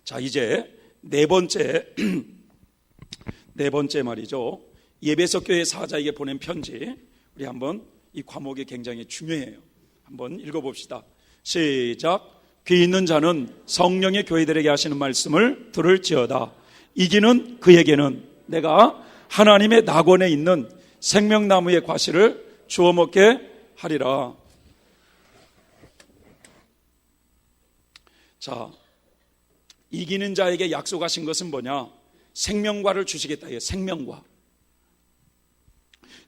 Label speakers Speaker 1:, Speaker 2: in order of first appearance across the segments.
Speaker 1: 자, 이제 네 번째 말이죠. 예배소 교회 사자에게 보낸 편지. 우리 한번 이 과목이 굉장히 중요해요. 한번 읽어봅시다. 시작. 귀 있는 자는 성령의 교회들에게 하시는 말씀을 들을지어다. 이기는 그에게는 내가 하나님의 낙원에 있는 생명나무의 과실을 주워 먹게 하리라. 자, 이기는 자에게 약속하신 것은 뭐냐? 생명과를 주시겠다. 생명과.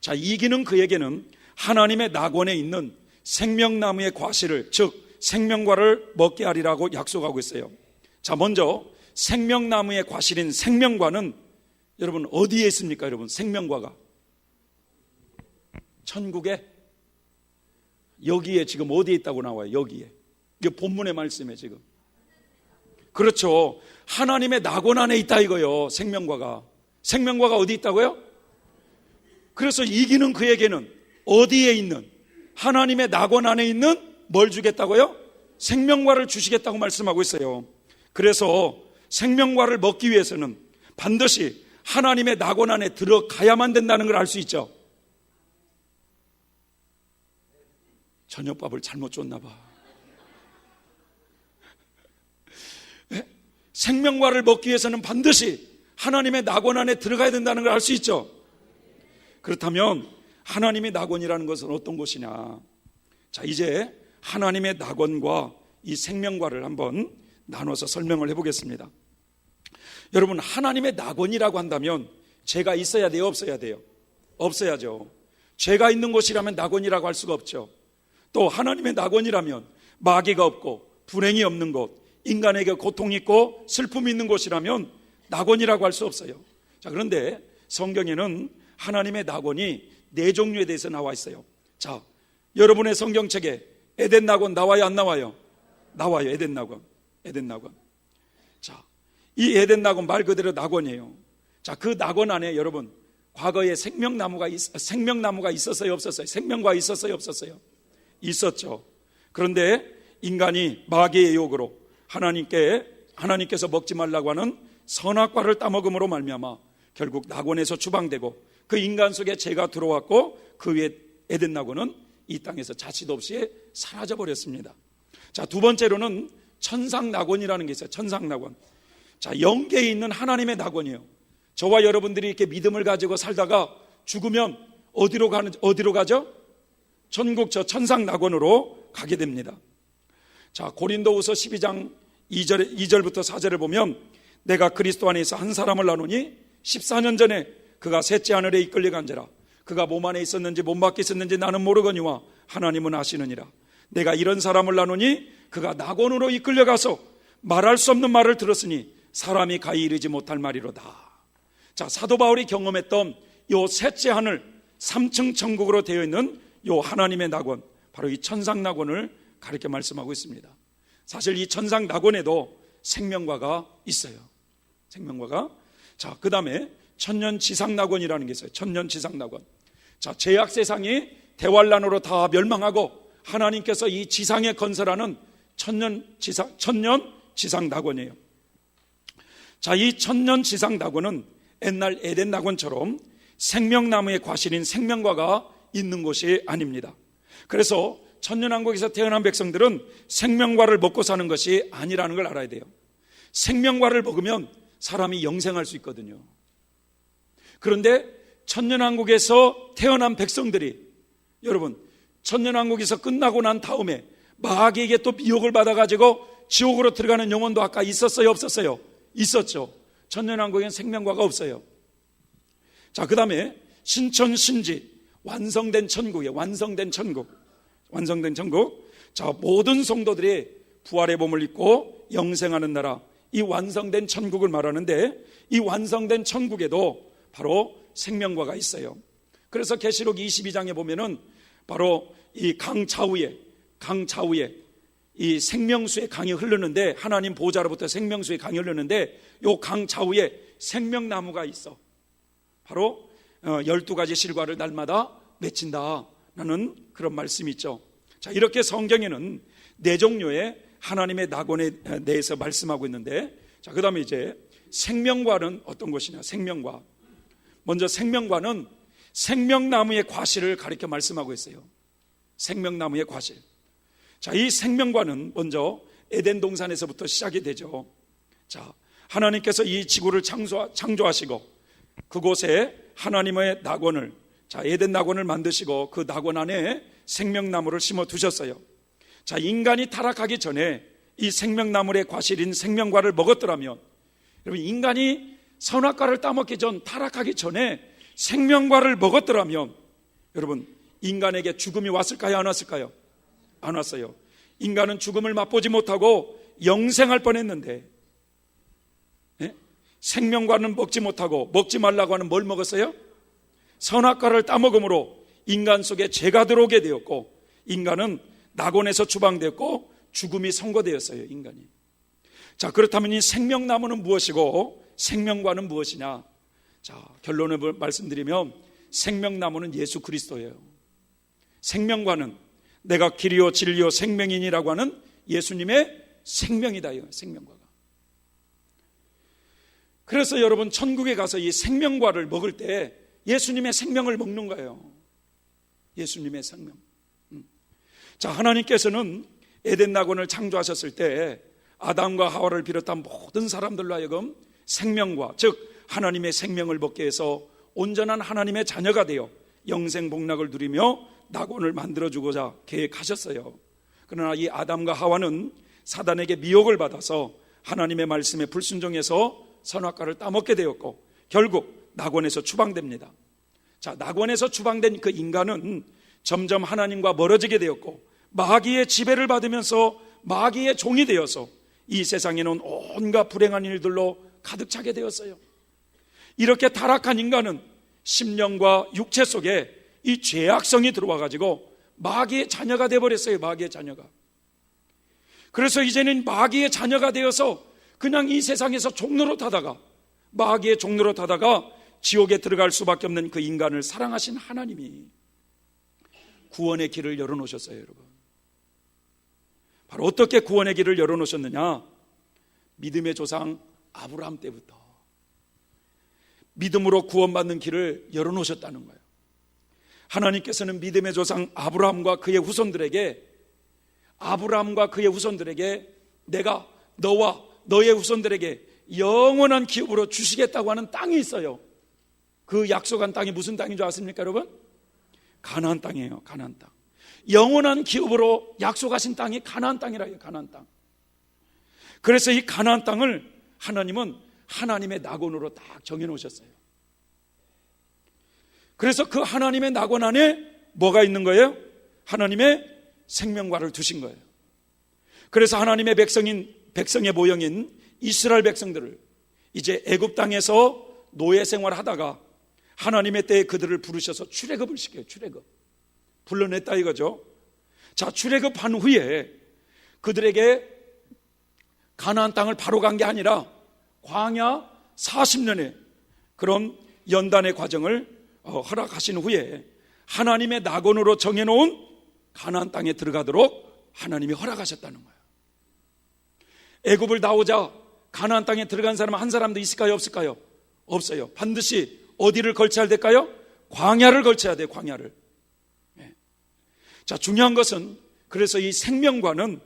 Speaker 1: 자, 이기는 그에게는 하나님의 낙원에 있는 생명나무의 과실을, 즉 생명과를 먹게 하리라고 약속하고 있어요. 자, 먼저 생명나무의 과실인 생명과는 여러분 어디에 있습니까? 여러분, 생명과가 천국에, 여기에 지금 어디에 있다고 나와요? 여기에. 이게 본문의 말씀이에요 지금. 그렇죠. 하나님의 낙원 안에 있다 이거요. 생명과가 어디 있다고요? 그래서 이기는 그에게는 어디에 있는, 하나님의 낙원 안에 있는 뭘 주겠다고요? 생명과를 주시겠다고 말씀하고 있어요. 그래서 생명과를 먹기 위해서는 반드시 하나님의 낙원 안에 들어가야만 된다는 걸 알 수 있죠. 저녁밥을 잘못 줬나 봐. 생명과를 먹기 위해서는 반드시 하나님의 낙원 안에 들어가야 된다는 걸 알 수 있죠. 그렇다면 하나님의 낙원이라는 것은 어떤 곳이냐? 자, 이제 하나님의 낙원과 이 생명과를 한번 나눠서 설명을 해보겠습니다. 여러분, 하나님의 낙원이라고 한다면 죄가 있어야 돼요? 없어야 돼요? 없어야죠. 죄가 있는 곳이라면 낙원이라고 할 수가 없죠. 또 하나님의 낙원이라면 마귀가 없고 불행이 없는 곳, 인간에게 고통이 있고 슬픔이 있는 곳이라면 낙원이라고 할 수 없어요. 자, 그런데 성경에는 하나님의 낙원이 네 종류에 대해서 나와 있어요. 자, 여러분의 성경책에 에덴 낙원 나와요? 안 나와요? 나와요. 에덴 낙원. 자, 이 에덴 낙원 말 그대로 낙원이에요. 자, 그 낙원 안에 여러분 과거에 생명나무가 있었어요? 없었어요? 생명과 있었어요? 없었어요? 있었죠. 그런데 인간이 마귀의 유혹으로 하나님께서 먹지 말라고 하는 선악과를 따먹음으로 말미암아 결국 낙원에서 추방되고 그 인간 속에 죄가 들어왔고 그 위에 에덴 낙원은 이 땅에서 자취도 없이 사라져버렸습니다. 자, 두 번째로는 천상 낙원이라는 게 있어요. 천상 낙원. 자, 영계에 있는 하나님의 낙원이에요. 저와 여러분들이 이렇게 믿음을 가지고 살다가 죽으면 어디로 가죠? 천국, 저 천상 낙원으로 가게 됩니다. 자, 고린도후서 12장 2절부터 4절을 보면 내가 그리스도 안에서 한 사람을 나누니 14년 전에 그가 셋째 하늘에 이끌려 간지라. 그가 몸 안에 있었는지 몸 밖에 있었는지 나는 모르거니와 하나님은 아시느니라. 내가 이런 사람을 나누니 그가 낙원으로 이끌려가서 말할 수 없는 말을 들었으니 사람이 가히 이르지 못할 말이로다. 자, 사도 바울이 경험했던 요 셋째 하늘 3층 천국으로 되어 있는 요 하나님의 낙원, 바로 이 천상 낙원을 가르쳐 말씀하고 있습니다. 사실 이 천상 낙원에도 생명과가 있어요. 생명과가. 자, 그 다음에 천년 지상 낙원이라는 게 있어요. 천년 지상 낙원. 자, 죄악 세상이 대환란으로 다 멸망하고 하나님께서 이 지상에 건설하는 천년 지상 낙원이에요. 자, 이 천년 지상 낙원은 옛날 에덴 낙원처럼 생명나무의 과실인 생명과가 있는 곳이 아닙니다. 그래서 천년왕국에서 태어난 백성들은 생명과를 먹고 사는 것이 아니라는 걸 알아야 돼요. 생명과를 먹으면 사람이 영생할 수 있거든요. 그런데 천년왕국에서 태어난 백성들이, 여러분, 천년왕국에서 끝나고 난 다음에 마귀에게 또 미혹을 받아가지고 지옥으로 들어가는 영혼도 아까 있었어요? 없었어요? 있었죠. 천년왕국에는 생명과가 없어요. 자, 그 다음에 신천신지, 완성된 천국이에요. 완성된 천국. 자, 모든 성도들이 부활의 몸을 입고 영생하는 나라, 이 완성된 천국을 말하는데, 이 완성된 천국에도 바로 생명과가 있어요. 그래서 계시록 22장에 보면은 바로 이 강 좌우에 이 생명수의 강이 흐르는데, 하나님 보좌로부터 생명수의 강이 흐르는데 이 강 좌우에 생명나무가 있어. 바로 12가지 실과를 날마다 맺힌다라는 그런 말씀이 있죠. 자, 이렇게 성경에는 네 종류의 하나님의 낙원에 대해서 말씀하고 있는데, 자, 그 다음에 이제 생명과는 어떤 것이냐? 생명과. 먼저 생명과는 생명나무의 과실을 가리켜 말씀하고 있어요. 생명나무의 과실. 자, 이 생명과는 먼저 에덴 동산에서부터 시작이 되죠. 자, 하나님께서 이 지구를 창조하시고 그곳에 하나님의 낙원을, 자, 에덴 낙원을 만드시고 그 낙원 안에 생명나무를 심어 두셨어요. 자, 인간이 타락하기 전에 이 생명나무의 과실인 생명과를 먹었더라면, 여러분, 인간이 선악과를 따먹기 전, 타락하기 전에 생명과를 먹었더라면, 여러분, 인간에게 죽음이 왔을까요? 안 왔을까요? 안 왔어요. 인간은 죽음을 맛보지 못하고 영생할 뻔했는데, 예? 생명과는 먹지 못하고 먹지 말라고 하는 뭘 먹었어요? 선악과를 따먹음으로 인간 속에 죄가 들어오게 되었고, 인간은 낙원에서 추방되었고 죽음이 선고되었어요, 인간이. 자, 그렇다면 이 생명나무는 무엇이고 생명과는 무엇이냐? 자, 결론을 말씀드리면 생명나무는 예수 그리스도예요. 생명과는 내가 길이요 진리요 생명이니라고 하는 예수님의 생명이다, 생명과가. 그래서 여러분, 천국에 가서 이 생명과를 먹을 때 예수님의 생명을 먹는 거예요. 예수님의 생명. 자, 하나님께서는 에덴 낙원을 창조하셨을 때 아담과 하와를 비롯한 모든 사람들로 하여금 생명과, 즉 하나님의 생명을 먹게 해서 온전한 하나님의 자녀가 되어 영생복락을 누리며 낙원을 만들어주고자 계획하셨어요. 그러나 이 아담과 하와는 사단에게 미혹을 받아서 하나님의 말씀에 불순종해서 선악과를 따먹게 되었고 결국 낙원에서 추방됩니다. 자, 낙원에서 추방된 그 인간은 점점 하나님과 멀어지게 되었고 마귀의 지배를 받으면서 마귀의 종이 되어서 이 세상에는 온갖 불행한 일들로 가득 차게 되었어요. 이렇게 타락한 인간은 심령과 육체 속에 이 죄악성이 들어와 가지고 마귀의 자녀가 되어버렸어요. 마귀의 자녀가. 그래서 이제는 마귀의 자녀가 되어서 그냥 이 세상에서 종노릇하다가, 마귀의 종노릇하다가 지옥에 들어갈 수밖에 없는 그 인간을 사랑하신 하나님이 구원의 길을 열어놓으셨어요, 여러분. 바로 어떻게 구원의 길을 열어놓으셨느냐? 믿음의 조상 아브라함 때부터 믿음으로 구원받는 길을 열어놓으셨다는 거예요. 하나님께서는 믿음의 조상 아브라함과 그의 후손들에게 내가 너와 너의 후손들에게 영원한 기업으로 주시겠다고 하는 땅이 있어요. 그 약속한 땅이 무슨 땅인 줄 아십니까, 여러분? 가나안 땅이에요. 가나안 땅. 영원한 기업으로 약속하신 땅이 가나안 땅이라요. 가나안 땅. 그래서 이 가나안 땅을 하나님은 하나님의 낙원으로 딱 정해놓으셨어요. 그래서 그 하나님의 낙원 안에 뭐가 있는 거예요? 하나님의 생명과를 두신 거예요. 그래서 하나님의 백성의 모형인 이스라엘 백성들을 이제 애굽 땅에서 노예 생활하다가 하나님의 때에 그들을 부르셔서 출애굽을 시켜요. 출애굽. 불러냈다 이거죠. 자, 출애굽한 후에 그들에게 가나안 땅을 바로 간 게 아니라 광야 40년의 그런 연단의 과정을 허락하신 후에 하나님의 낙원으로 정해놓은 가나안 땅에 들어가도록 하나님이 허락하셨다는 거예요. 애굽을 나오자 가나안 땅에 들어간 사람 한 사람도 있을까요? 없을까요? 없어요. 반드시 어디를 걸쳐야 될까요? 광야를 걸쳐야 돼요. 광야를. 자, 중요한 것은 그래서 이 생명과는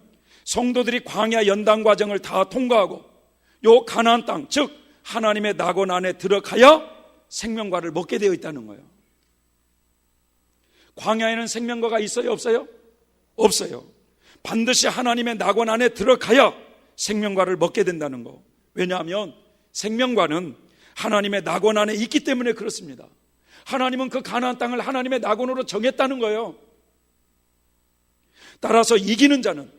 Speaker 1: 성도들이 광야 연단 과정을 다 통과하고 요 가나안 땅, 즉 하나님의 낙원 안에 들어가야 생명과를 먹게 되어 있다는 거예요. 광야에는 생명과가 있어요? 없어요? 없어요. 반드시 하나님의 낙원 안에 들어가야 생명과를 먹게 된다는 거. 왜냐하면 생명과는 하나님의 낙원 안에 있기 때문에 그렇습니다. 하나님은 그 가나안 땅을 하나님의 낙원으로 정했다는 거예요. 따라서 이기는 자는,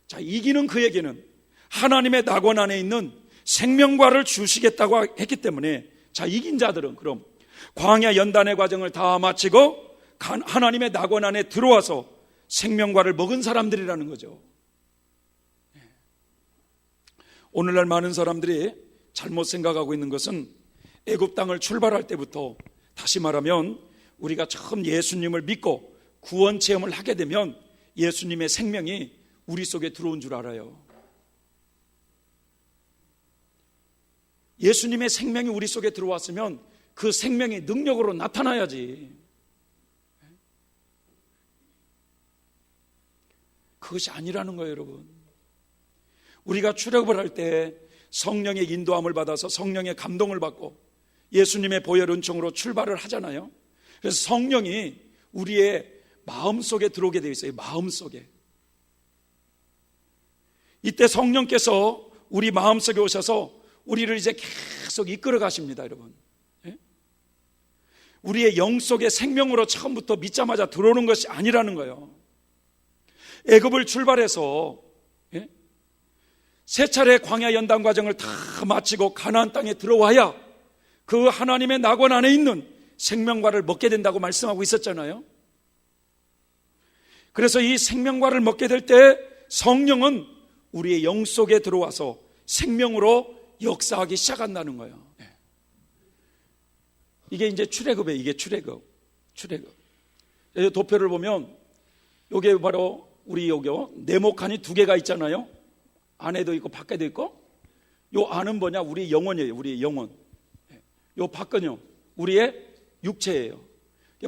Speaker 1: 자, 이기는 그에게는 하나님의 낙원 안에 있는 생명과를 주시겠다고 했기 때문에, 자, 이긴 자들은 그럼 광야 연단의 과정을 다 마치고 하나님의 낙원 안에 들어와서 생명과를 먹은 사람들이라는 거죠. 오늘날 많은 사람들이 잘못 생각하고 있는 것은 애굽 땅을 출발할 때부터, 다시 말하면 우리가 처음 예수님을 믿고 구원 체험을 하게 되면 예수님의 생명이 우리 속에 들어온 줄 알아요. 예수님의 생명이 우리 속에 들어왔으면 그 생명이 능력으로 나타나야지. 그것이 아니라는 거예요, 여러분. 우리가 출애굽을 할 때 성령의 인도함을 받아서 성령의 감동을 받고 예수님의 보혈 은총으로 출발을 하잖아요. 그래서 성령이 우리의 마음속에 들어오게 되어 있어요. 마음속에. 이때 성령께서 우리 마음속에 오셔서 우리를 이제 계속 이끌어 가십니다, 여러분. 우리의 영 속에 생명으로 처음부터 믿자마자 들어오는 것이 아니라는 거예요. 애굽을 출발해서 세 차례 광야 연단 과정을 다 마치고 가나안 땅에 들어와야 그 하나님의 낙원 안에 있는 생명과를 먹게 된다고 말씀하고 있었잖아요. 그래서 이 생명과를 먹게 될 때 성령은 우리의 영 속에 들어와서 생명으로 역사하기 시작한다는 거예요. 이게 이제 출애굽이에요. 이게 출애굽. 도표를 보면 이게 바로 우리 여기요 네모칸이 두 개가 있잖아요. 안에도 있고 밖에도 있고. 요 안은 뭐냐? 우리 영혼이에요. 우리 영혼. 요 밖은요 우리의 육체예요.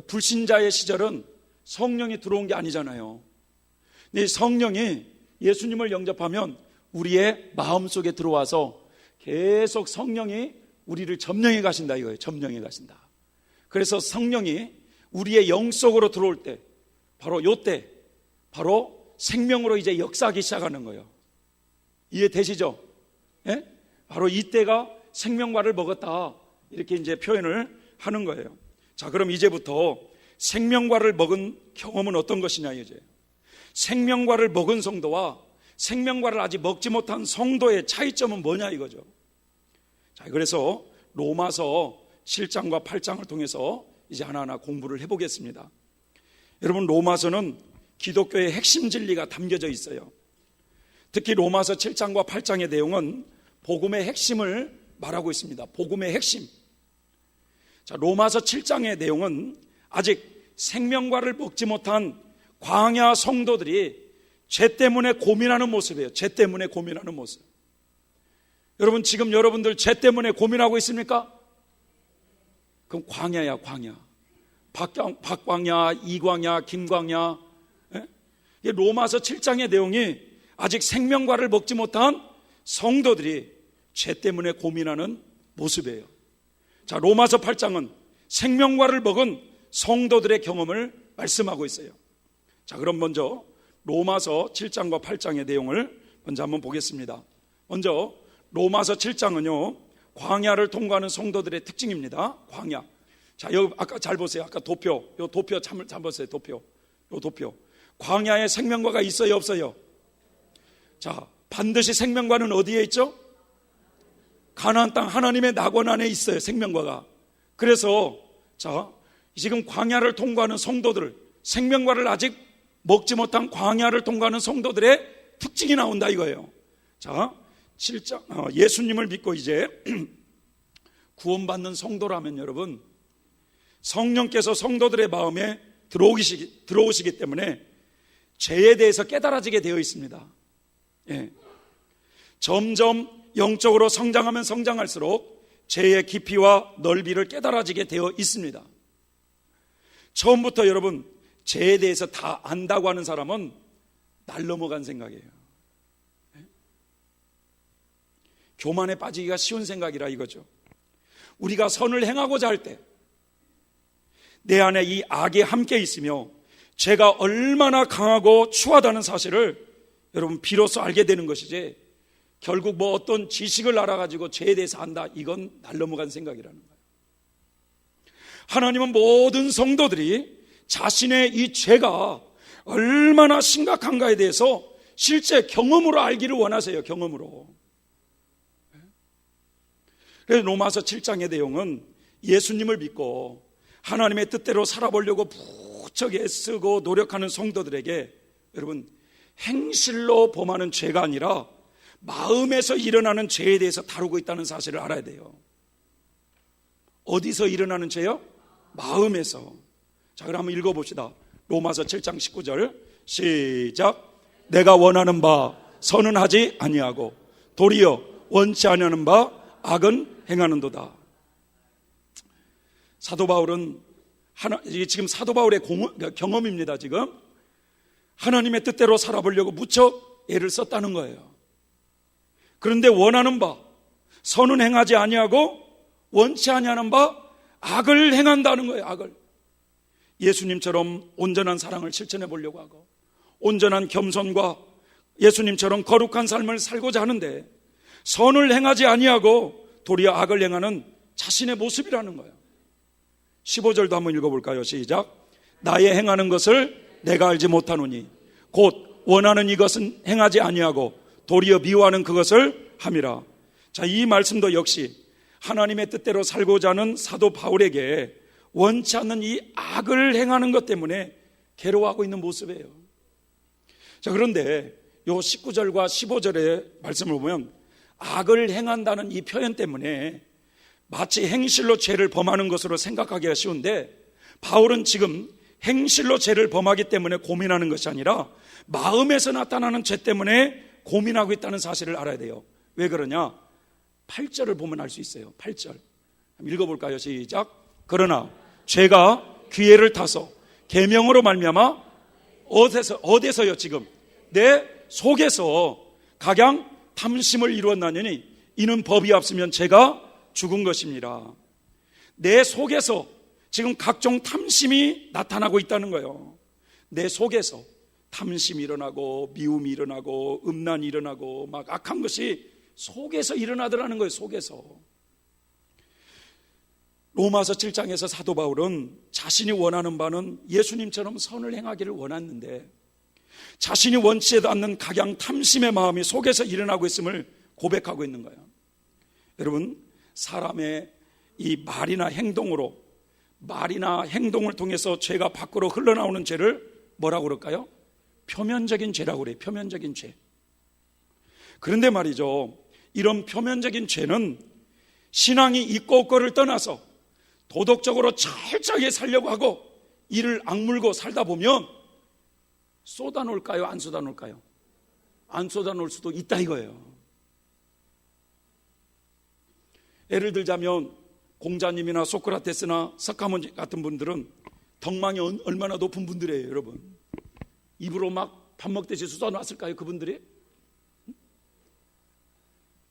Speaker 1: 불신자의 시절은 성령이 들어온 게 아니잖아요. 근데 성령이 예수님을 영접하면 우리의 마음속에 들어와서 계속 성령이 우리를 점령해 가신다 이거예요. 점령해 가신다. 그래서 성령이 우리의 영 속으로 들어올 때 바로 요때 바로 생명으로 이제 역사하기 시작하는 거예요. 이해되시죠? 예? 바로 이때가 생명과를 먹었다 이렇게 이제 표현을 하는 거예요. 자, 그럼 이제부터 생명과를 먹은 경험은 어떤 것이냐 이제. 생명과를 먹은 성도와 생명과를 아직 먹지 못한 성도의 차이점은 뭐냐 이거죠. 자, 그래서 로마서 7장과 8장을 통해서 이제 하나하나 공부를 해보겠습니다. 여러분, 로마서는 기독교의 핵심 진리가 담겨져 있어요. 특히 로마서 7장과 8장의 내용은 복음의 핵심을 말하고 있습니다. 복음의 핵심. 자, 로마서 7장의 내용은 아직 생명과를 먹지 못한 광야 성도들이 죄 때문에 고민하는 모습이에요. 죄 때문에 고민하는 모습. 여러분, 지금 여러분들 죄 때문에 고민하고 있습니까? 그럼 광야야, 광야. 박광야, 이광야, 김광야. 예? 로마서 7장의 내용이 아직 생명과를 먹지 못한 성도들이 죄 때문에 고민하는 모습이에요. 자, 로마서 8장은 생명과를 먹은 성도들의 경험을 말씀하고 있어요. 자, 그럼 먼저 로마서 7장과 8장의 내용을 먼저 한번 보겠습니다. 먼저 로마서 7장은요 광야를 통과하는 성도들의 특징입니다. 광야. 자, 여기 아까 잘 보세요. 아까 도표, 요 도표 잘 보세요. 도표, 요 도표. 광야에 생명과가 있어요, 없어요? 자, 반드시 생명과는 어디에 있죠? 가나안 땅 하나님의 낙원 안에 있어요, 생명과가. 그래서 자, 지금 광야를 통과하는 성도들, 생명과를 아직 먹지 못한 광야를 통과하는 성도들의 특징이 나온다 이거예요. 자, 7장 예수님을 믿고 이제 구원받는 성도라면 여러분, 성령께서 성도들의 마음에 들어오시기 때문에 죄에 대해서 깨달아지게 되어 있습니다. 예. 점점 영적으로 성장하면 성장할수록 죄의 깊이와 넓이를 깨달아지게 되어 있습니다. 처음부터 여러분 죄에 대해서 다 안다고 하는 사람은 날 넘어간 생각이에요. 교만에 빠지기가 쉬운 생각이라 이거죠. 우리가 선을 행하고자 할 때 내 안에 이 악이 함께 있으며 죄가 얼마나 강하고 추하다는 사실을 여러분 비로소 알게 되는 것이지, 결국 뭐 어떤 지식을 알아가지고 죄에 대해서 안다, 이건 날 넘어간 생각이라는 거예요. 하나님은 모든 성도들이 자신의 이 죄가 얼마나 심각한가에 대해서 실제 경험으로 알기를 원하세요. 경험으로. 그래서 로마서 7장의 내용은 예수님을 믿고 하나님의 뜻대로 살아보려고 무척 애쓰고 노력하는 성도들에게 여러분 행실로 범하는 죄가 아니라 마음에서 일어나는 죄에 대해서 다루고 있다는 사실을 알아야 돼요. 어디서 일어나는 죄요? 마음에서. 자, 그럼 한번 읽어봅시다. 로마서 7장 19절 시작. 내가 원하는 바 선은 하지 아니하고 도리어 원치 아니하는 바 악은 행하는도다. 사도 바울은 이게 지금 사도 바울의 경험입니다. 지금 하나님의 뜻대로 살아보려고 무척 애를 썼다는 거예요. 그런데 원하는 바 선은 행하지 아니하고 원치 아니하는 바 악을 행한다는 거예요. 악을. 예수님처럼 온전한 사랑을 실천해 보려고 하고 온전한 겸손과 예수님처럼 거룩한 삶을 살고자 하는데 선을 행하지 아니하고 도리어 악을 행하는 자신의 모습이라는 거예요. 15절도 한번 읽어볼까요? 시작. 나의 행하는 것을 내가 알지 못하노니 곧 원하는 이것은 행하지 아니하고 도리어 미워하는 그것을 함이라. 자, 이 말씀도 역시 하나님의 뜻대로 살고자 하는 사도 바울에게 원치 않는 이 악을 행하는 것 때문에 괴로워하고 있는 모습이에요. 자, 그런데 요 19절과 15절의 말씀을 보면 악을 행한다는 이 표현 때문에 마치 행실로 죄를 범하는 것으로 생각하기가 쉬운데 바울은 지금 행실로 죄를 범하기 때문에 고민하는 것이 아니라 마음에서 나타나는 죄 때문에 고민하고 있다는 사실을 알아야 돼요. 왜 그러냐? 8절을 보면 알 수 있어요. 8절 읽어볼까요? 시작. 그러나 죄가 기회를 타서 계명으로 말미암아 어디서요? 지금 내 속에서 각양 탐심을 이루었나니 이는 법이 없으면 죄가 죽은 것입니다. 내 속에서 지금 각종 탐심이 나타나고 있다는 거예요. 내 속에서 탐심이 일어나고 미움이 일어나고 음란이 일어나고 막 악한 것이 속에서 일어나더라는 거예요. 속에서. 로마서 7장에서 사도 바울은 자신이 원하는 바는 예수님처럼 선을 행하기를 원했는데 자신이 원치 않는 각양 탐심의 마음이 속에서 일어나고 있음을 고백하고 있는 거예요. 여러분, 사람의 이 말이나 행동을 통해서 죄가 밖으로 흘러나오는 죄를 뭐라고 그럴까요? 표면적인 죄라고 그래요. 표면적인 죄. 그런데 말이죠, 이런 표면적인 죄는 신앙이 있고 없고를 떠나서 도덕적으로 철저하게 살려고 하고 이를 악물고 살다 보면 쏟아놓을까요? 안 쏟아놓을까요? 안 쏟아놓을 수도 있다 이거예요. 예를 들자면 공자님이나 소크라테스나 석가모니 같은 분들은 덕망이 얼마나 높은 분들이에요. 여러분, 입으로 막 밥 먹듯이 쏟아놨을까요? 그분들이?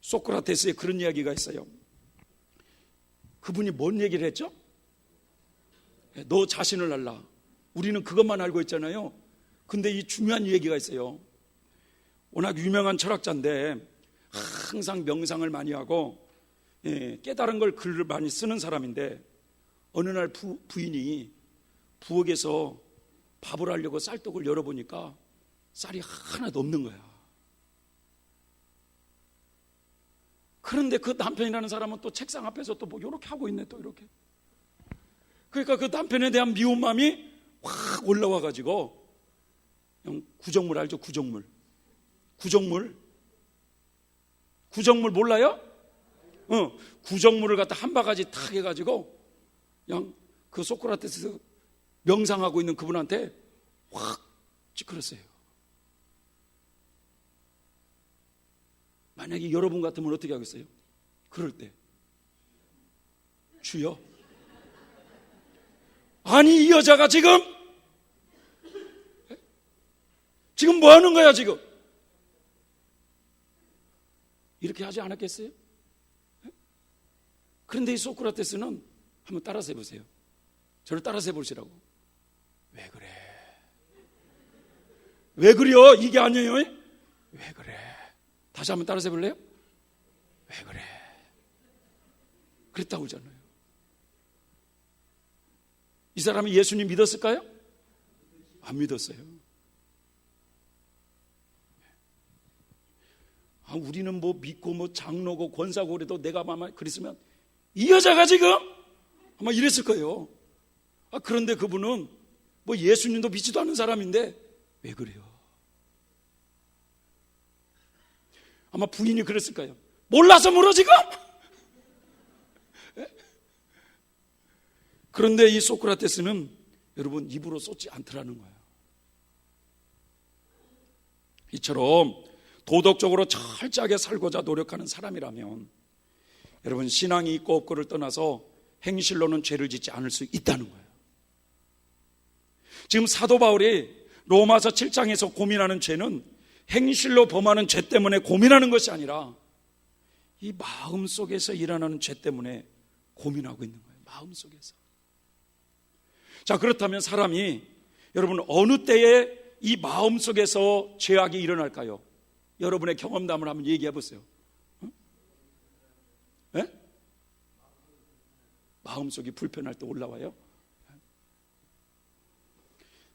Speaker 1: 소크라테스의 그런 이야기가 있어요. 그분이 뭔 얘기를 했죠? 너 자신을 알라. 우리는 그것만 알고 있잖아요. 근데 이 중요한 얘기가 있어요. 워낙 유명한 철학자인데 항상 명상을 많이 하고 깨달은 걸 글을 많이 쓰는 사람인데 어느 날 부인이 부엌에서 밥을 하려고 쌀떡을 열어보니까 쌀이 하나도 없는 거야. 그런데 그 남편이라는 사람은 또 책상 앞에서 또 뭐 이렇게 하고 있네. 또 이렇게. 그러니까 그 남편에 대한 미운 마음이 확 올라와 가지고 구정물 알죠? 구정물 몰라요? 구정물을 갖다 한 바가지 탁 해가지고 그냥 그 소크라테스 명상하고 있는 그분한테 확 찌그렸어요. 만약에 여러분 같으면 어떻게 하겠어요? 그럴 때 주여, 아니 이 여자가 지금 뭐 하는 거야 지금? 이렇게 하지 않았겠어요? 그런데 이 소크라테스는 한번 따라서 해보세요. 저를 따라서 해보시라고. 왜 그래? 왜 그래요? 이게 아니에요? 왜 그래? 다시 한번 따라서 해볼래요? 왜 그래? 그랬다고 하잖아요. 이 사람이 예수님 믿었을까요? 안 믿었어요. 우리는 뭐 믿고 뭐 장로고 권사고 그래도 내가 아마 그랬으면 이 여자가 지금 아마 이랬을 거예요. 그런데 그분은 뭐 예수님도 믿지도 않는 사람인데 왜 그래요? 아마 부인이 그랬을까요? 몰라서 물어 지금? 그런데 이 소크라테스는 여러분 입으로 쏟지 않더라는 거예요. 이처럼 도덕적으로 철저하게 살고자 노력하는 사람이라면 여러분, 신앙이 있고 없고를 떠나서 행실로는 죄를 짓지 않을 수 있다는 거예요. 지금 사도 바울이 로마서 7장에서 고민하는 죄는 행실로 범하는 죄 때문에 고민하는 것이 아니라 이 마음속에서 일어나는 죄 때문에 고민하고 있는 거예요. 마음속에서. 자, 그렇다면 사람이, 여러분, 어느 때에 이 마음속에서 죄악이 일어날까요? 여러분의 경험담을 한번 얘기해 보세요. 네? 마음속이 불편할 때 올라와요?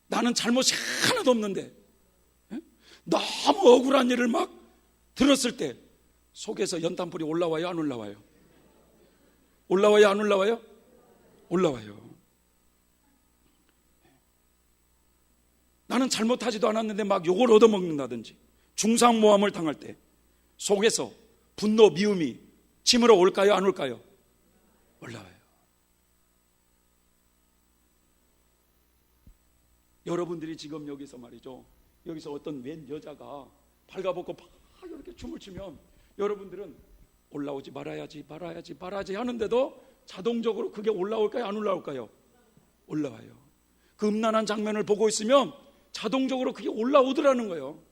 Speaker 1: 나는 잘못이 하나도 없는데 너무 억울한 일을 막 들었을 때 속에서 연탄불이 올라와요? 안 올라와요? 올라와요? 안 올라와요? 올라와요. 나는 잘못하지도 않았는데 막 욕을 얻어먹는다든지 중상모함을 당할 때 속에서 분노, 미움이 치밀어 올까요? 안 올까요? 올라와요. 여러분들이 지금 여기서 말이죠, 여기서 어떤 웬 여자가 발가벗고 막 이렇게 춤을 추면 여러분들은 올라오지 말아야지 하는데도 자동적으로 그게 올라올까요? 안 올라올까요? 올라와요. 그 음란한 장면을 보고 있으면 자동적으로 그게 올라오더라는 거예요.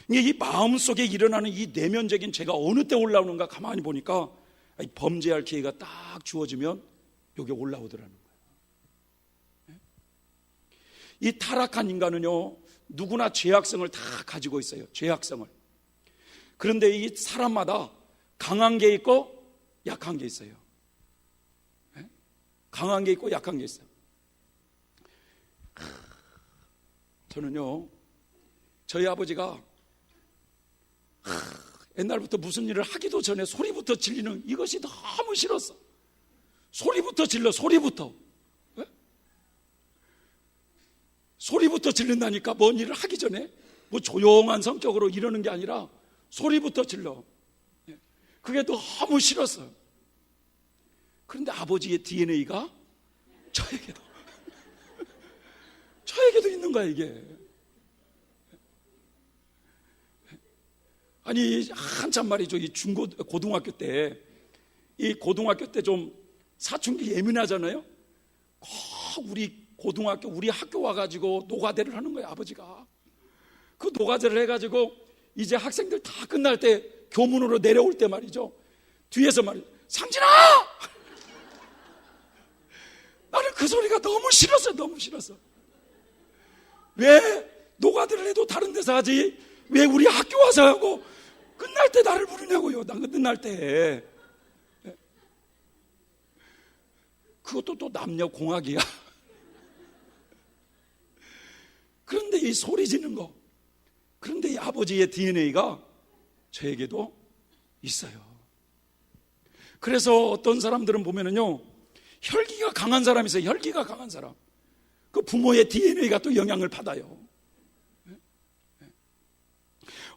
Speaker 1: 이 마음속에 일어나는 이 내면적인 죄가 어느 때 올라오는가 가만히 보니까 범죄할 기회가 딱 주어지면 이게 올라오더라는 거예요. 이 타락한 인간은요, 누구나 죄악성을 다 가지고 있어요. 죄악성을. 그런데 이 사람마다 강한 게 있고 약한 게 있어요. 강한 게 있고 약한 게 있어요. 저는요, 저희 아버지가 옛날부터 무슨 일을 하기도 전에 소리부터 질리는 이것이 너무 싫었어. 소리부터 질러, 소리부터. 소리부터 질른다니까. 뭔 일을 하기 전에 뭐 조용한 성격으로 이러는 게 아니라 소리부터 질러. 그게 너무 싫었어요. 그런데 아버지의 DNA가 저에게도 있는 거야, 이게. 아니, 한참 말이죠. 이 고등학교 때, 이 고등학교 때 좀 사춘기 예민하잖아요. 우리 고등학교, 우리 학교 와가지고 노가대를 하는 거예요, 아버지가. 그 노가대를 해가지고 이제 학생들 다 끝날 때 교문으로 내려올 때 말이죠, 뒤에서 말이죠, 상진아! 나는 그 소리가 너무 싫었어요. 너무 싫었어. 왜 노가대를 해도 다른 데서 하지 왜 우리 학교 와서 하고 끝날 때 나를 부르냐고요. 난 끝날 때. 그것도 또 남녀공학이야. 그런데 이 소리 지는 거, 그런데 이 아버지의 DNA가 저에게도 있어요. 그래서 어떤 사람들은 보면은요, 혈기가 강한 사람이 있어요. 혈기가 강한 사람. 그 부모의 DNA가 또 영향을 받아요.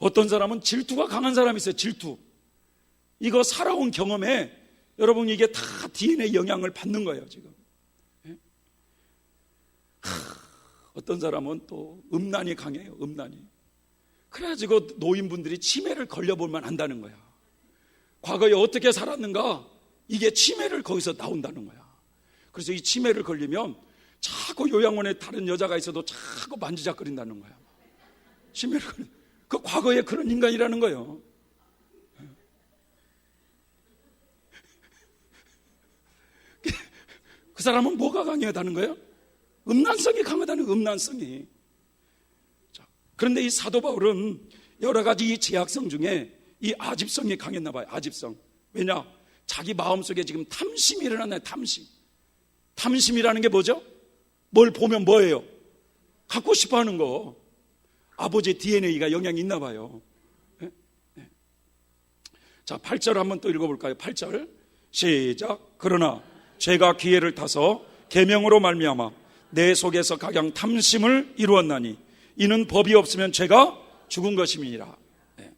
Speaker 1: 어떤 사람은 질투가 강한 사람이 있어요. 질투. 이거 살아온 경험에 여러분 이게 다 DNA 영향을 받는 거예요, 지금. 어떤 사람은 또 음란이 강해요. 음란이. 그래가지고 노인분들이 치매를 걸려볼만 한다는 거야. 과거에 어떻게 살았는가, 이게 치매를 거기서 나온다는 거야. 그래서 이 치매를 걸리면 자꾸 요양원에 다른 여자가 있어도 자꾸 만지작거린다는 거야. 치매를 걸리. 그 과거에 그런 인간이라는 거예요. 그 사람은 뭐가 강하다는 거예요? 음란성이 강하다는 거예요. 음란성이. 자, 그런데 이 사도 바울은 여러 가지 이 제약성 중에 이 아집성이 강했나 봐요. 아집성. 왜냐? 자기 마음속에 지금 탐심이 일어났나요? 탐심. 탐심이라는 게 뭐죠? 뭘 보면 뭐예요? 갖고 싶어 하는 거. 아버지의 DNA가 영향이 있나 봐요. 네? 네. 자, 8절 한번 또 읽어볼까요? 8절 시작. 그러나 죄가 기회를 타서 계명으로 말미암아 내 속에서 각양 탐심을 이루었나니 이는 법이 없으면 죄가 죽은 것임이니라. 네.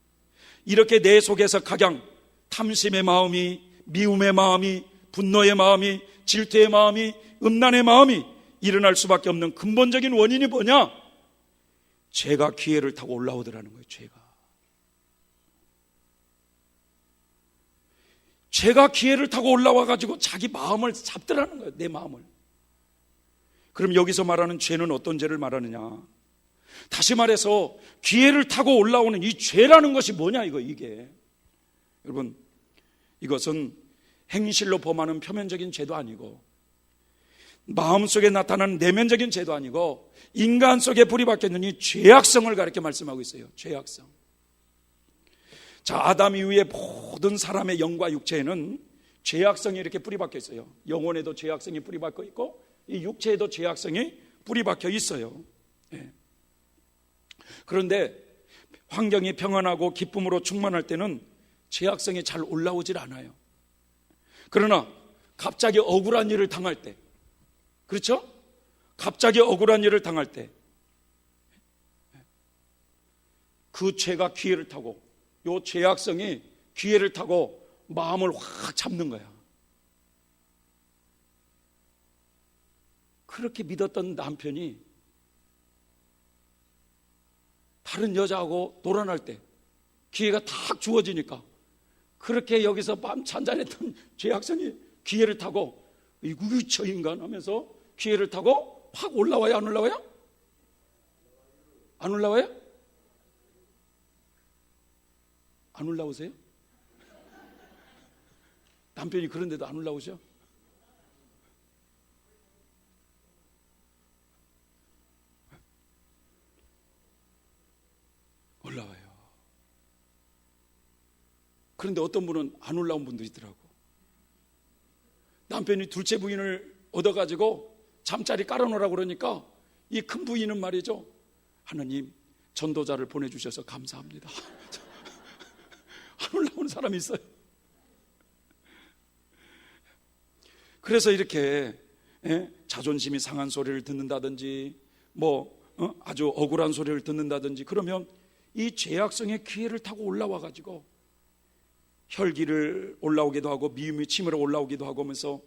Speaker 1: 이렇게 내 속에서 각양 탐심의 마음이, 미움의 마음이, 분노의 마음이, 질투의 마음이, 음란의 마음이 일어날 수밖에 없는 근본적인 원인이 뭐냐? 죄가 기회를 타고 올라오더라는 거예요. 죄가. 죄가 기회를 타고 올라와 가지고 자기 마음을 잡더라는 거예요. 내 마음을. 그럼 여기서 말하는 죄는 어떤 죄를 말하느냐? 다시 말해서 기회를 타고 올라오는 이 죄라는 것이 뭐냐 이게. 여러분, 이것은 행실로 범하는 표면적인 죄도 아니고 마음속에 나타나는 내면적인 죄도 아니고 인간 속에 불이 박혀 있는 이 죄악성을 가르쳐 말씀하고 있어요. 죄악성. 자, 아담 이후에 모든 사람의 영과 육체에는 죄악성이 이렇게 뿌리 박혀 있어요. 영혼에도 죄악성이 뿌리 박혀 있고 이 육체에도 죄악성이 뿌리 박혀 있어요. 예. 그런데 환경이 평안하고 기쁨으로 충만할 때는 죄악성이 잘 올라오질 않아요. 그러나 갑자기 억울한 일을 당할 때, 그렇죠? 갑자기 억울한 일을 당할 때 그 죄가 기회를 타고, 요 죄악성이 기회를 타고 마음을 확 잡는 거야. 그렇게 믿었던 남편이 다른 여자하고 놀아날 때 기회가 탁 주어지니까 그렇게 여기서 밤 잔잔했던 죄악성이 기회를 타고 이구 저 인간 하면서 기회를 타고 확 올라와요? 안 올라와요? 안 올라와요? 안 올라오세요? 남편이 그런데도 안 올라오죠? 올라와요. 그런데 어떤 분은 안 올라온 분도 있더라고. 남편이 둘째 부인을 얻어가지고 잠자리 깔아놓으라고 그러니까 이 큰 부인은 말이죠, 하나님 전도자를 보내주셔서 감사합니다. 안 올라오는 사람이 있어요. 그래서 이렇게 자존심이 상한 소리를 듣는다든지 아주 억울한 소리를 듣는다든지 그러면 이 죄악성의 기회를 타고 올라와 가지고 혈기를 올라오기도 하고 미움이 치밀어 올라오기도 하고 하면서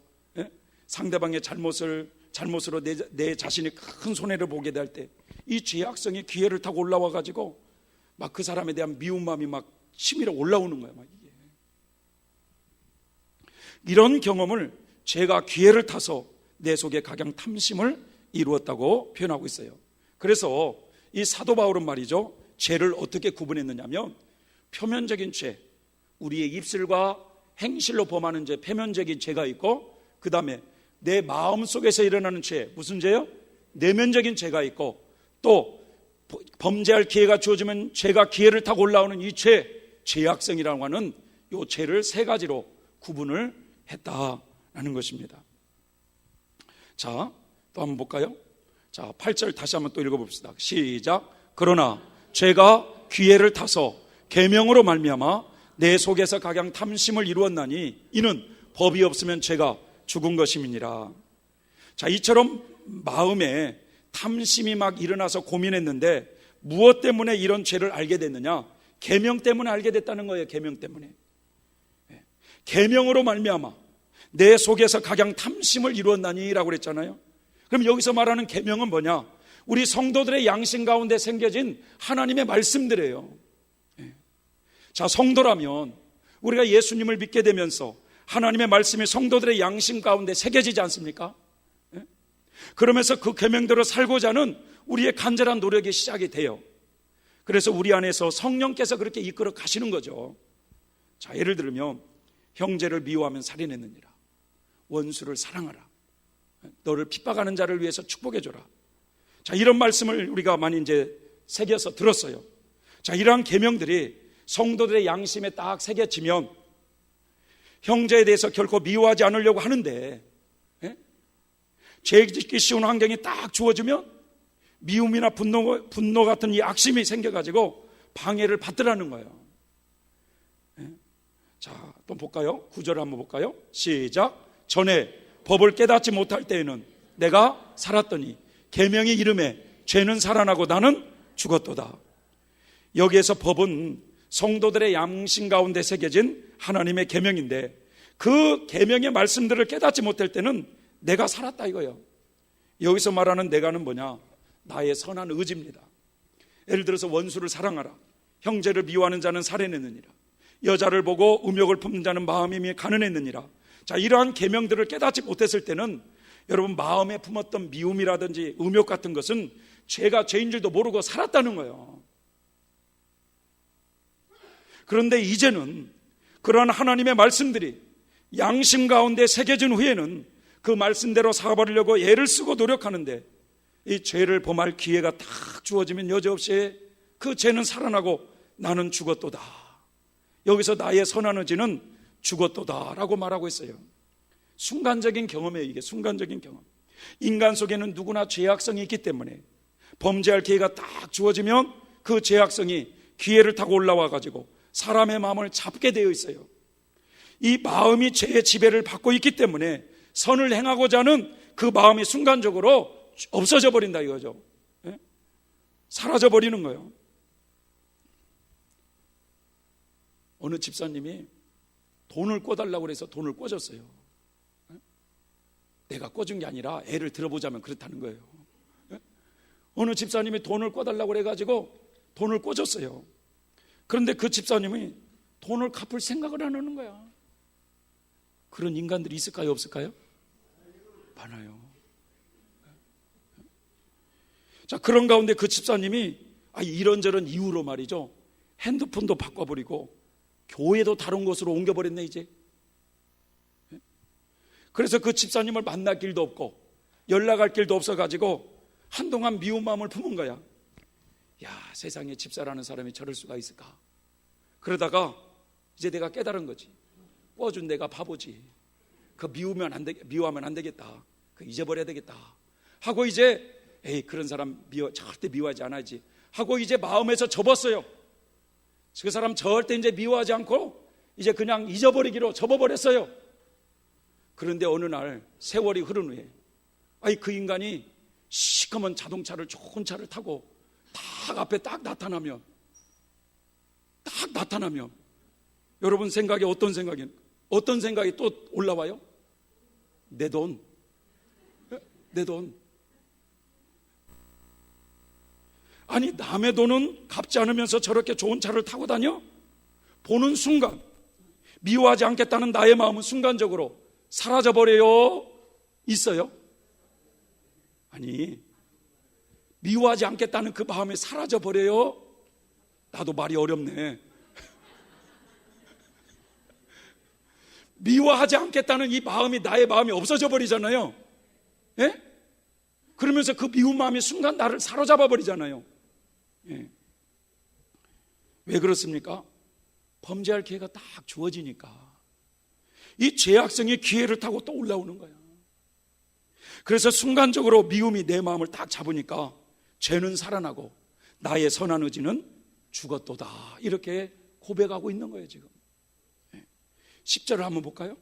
Speaker 1: 상대방의 잘못으로 내 자신이 큰 손해를 보게 될 때 이 죄악성이 기회를 타고 올라와 가지고 막 그 사람에 대한 미운 마음이 막 치밀어 올라오는 거야. 막 이게. 이런 경험을 죄가 기회를 타서 내 속에 각양 탐심을 이루었다고 표현하고 있어요. 그래서 이 사도 바울은 말이죠, 죄를 어떻게 구분했느냐면 표면적인 죄, 우리의 입술과 행실로 범하는 죄, 표면적인 죄가 있고, 그 다음에 내 마음속에서 일어나는 죄, 무슨 죄요? 내면적인 죄가 있고, 또 범죄할 기회가 주어지면 죄가 기회를 타고 올라오는 이 죄, 죄악성이라고 하는 이 죄를 세 가지로 구분을 했다라는 것입니다. 자, 또 한번 볼까요? 자, 8절 다시 한번 또 읽어봅시다. 시작. 그러나 죄가 기회를 타서 계명으로 말미암아 내 속에서 각양 탐심을 이루었나니 이는 법이 없으면 죄가 죽은 것임이니라. 자, 이처럼 마음에 탐심이 막 일어나서 고민했는데 무엇 때문에 이런 죄를 알게 됐느냐? 계명 때문에 알게 됐다는 거예요. 계명 때문에. 계명으로 말미암아 내 속에서 각양 탐심을 이루었나니라고 그랬잖아요. 그럼 여기서 말하는 계명은 뭐냐? 우리 성도들의 양심 가운데 생겨진 하나님의 말씀들이에요. 자, 성도라면 우리가 예수님을 믿게 되면서 하나님의 말씀이 성도들의 양심 가운데 새겨지지 않습니까? 그러면서 그 계명대로 살고자 하는 우리의 간절한 노력이 시작이 돼요. 그래서 우리 안에서 성령께서 그렇게 이끌어 가시는 거죠. 자, 예를 들면 형제를 미워하면 살인했느니라, 원수를 사랑하라, 너를 핍박하는 자를 위해서 축복해줘라. 자, 이런 말씀을 우리가 많이 이제 새겨서 들었어요. 자, 이러한 계명들이 성도들의 양심에 딱 새겨지면 형제에 대해서 결코 미워하지 않으려고 하는데, 죄 짓기 쉬운 환경이 딱 주어지면 미움이나 분노 같은 이 악심이 생겨가지고 방해를 받더라는 거예요. 자, 또 볼까요? 9절 한번 볼까요? 시작. 전에 법을 깨닫지 못할 때에는 내가 살았더니 계명의 이름에 죄는 살아나고 나는 죽었도다. 여기에서 법은 성도들의 양심 가운데 새겨진 하나님의 계명인데, 그 계명의 말씀들을 깨닫지 못할 때는 내가 살았다 이거예요. 여기서 말하는 내가는 뭐냐? 나의 선한 의지입니다. 예를 들어서 원수를 사랑하라, 형제를 미워하는 자는 살해내느니라, 여자를 보고 음욕을 품는 자는 마음이 가난했느니라. 자, 이러한 계명들을 깨닫지 못했을 때는 여러분 마음에 품었던 미움이라든지 음욕 같은 것은 죄가 죄인 줄도 모르고 살았다는 거예요. 그런데 이제는 그러한 하나님의 말씀들이 양심 가운데 새겨진 후에는 그 말씀대로 살아버리려고 애를 쓰고 노력하는데 이 죄를 범할 기회가 딱 주어지면 여지없이 그 죄는 살아나고 나는 죽었도다. 여기서 나의 선한 의지는 죽었도다 라고 말하고 있어요. 순간적인 경험이에요. 이게 순간적인 경험. 인간 속에는 누구나 죄악성이 있기 때문에 범죄할 기회가 딱 주어지면 그 죄악성이 기회를 타고 올라와 가지고 사람의 마음을 잡게 되어 있어요. 이 마음이 죄의 지배를 받고 있기 때문에 선을 행하고자 하는 그 마음이 순간적으로 없어져 버린다 이거죠. 예? 사라져 버리는 거예요. 어느 집사님이 돈을 꿔달라고 그래서 돈을 꿔줬어요. 예? 내가 꿔준 게 아니라 애를 들어보자면 그렇다는 거예요. 예? 어느 집사님이 돈을 꿔달라고 그래가지고 돈을 꿔줬어요. 그런데 그 집사님이 돈을 갚을 생각을 안 하는 거야. 그런 인간들이 있을까요? 없을까요? 많아요. 자, 그런 가운데 그 집사님이 이런저런 이유로 말이죠, 핸드폰도 바꿔버리고 교회도 다른 곳으로 옮겨버렸네 이제. 그래서 그 집사님을 만날 길도 없고 연락할 길도 없어가지고 한동안 미운 마음을 품은 거야. 야, 세상에 집사라는 사람이 저럴 수가 있을까. 그러다가 이제 내가 깨달은 거지. 꿔준 내가 바보지. 미워하면 안 되겠다. 잊어버려야 되겠다 하고 이제 그런 사람 절대 미워하지 않아야지 하고 이제 마음에서 접었어요. 그 사람 절대 이제 미워하지 않고 이제 그냥 잊어버리기로 접어버렸어요. 그런데 어느 날 세월이 흐른 후에 그 인간이 시커먼 자동차를, 좋은 차를 타고 딱 앞에 딱 나타나면 여러분 생각에 어떤 생각이 또 올라와요? 내 돈. 아니, 남의 돈은 갚지 않으면서 저렇게 좋은 차를 타고 다녀? 보는 순간 미워하지 않겠다는 나의 마음은 순간적으로 사라져버려요? 있어요? 아니, 미워하지 않겠다는 그 마음이 사라져버려요? 나도 말이 어렵네. 미워하지 않겠다는 이 마음이, 나의 마음이 없어져 버리잖아요. 예? 그러면서 그 미운 마음이 순간 나를 사로잡아 버리잖아요. 예. 왜 그렇습니까? 범죄할 기회가 딱 주어지니까 이 죄악성이 기회를 타고 또 올라오는 거야. 그래서 순간적으로 미움이 내 마음을 딱 잡으니까 죄는 살아나고 나의 선한 의지는 죽었도다, 이렇게 고백하고 있는 거예요 지금. 10절을 한번 볼까요?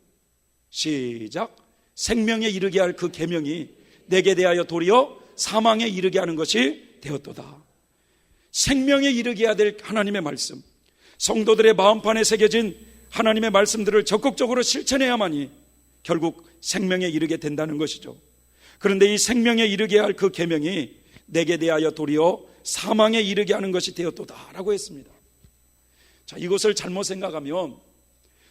Speaker 1: 시작. 생명에 이르게 할 그 계명이 내게 대하여 도리어 사망에 이르게 하는 것이 되었도다. 생명에 이르게 해야 될 하나님의 말씀, 성도들의 마음판에 새겨진 하나님의 말씀들을 적극적으로 실천해야만이 결국 생명에 이르게 된다는 것이죠. 그런데 이 생명에 이르게 할 그 계명이 내게 대하여 도리어 사망에 이르게 하는 것이 되었도다 라고 했습니다. 자, 이것을 잘못 생각하면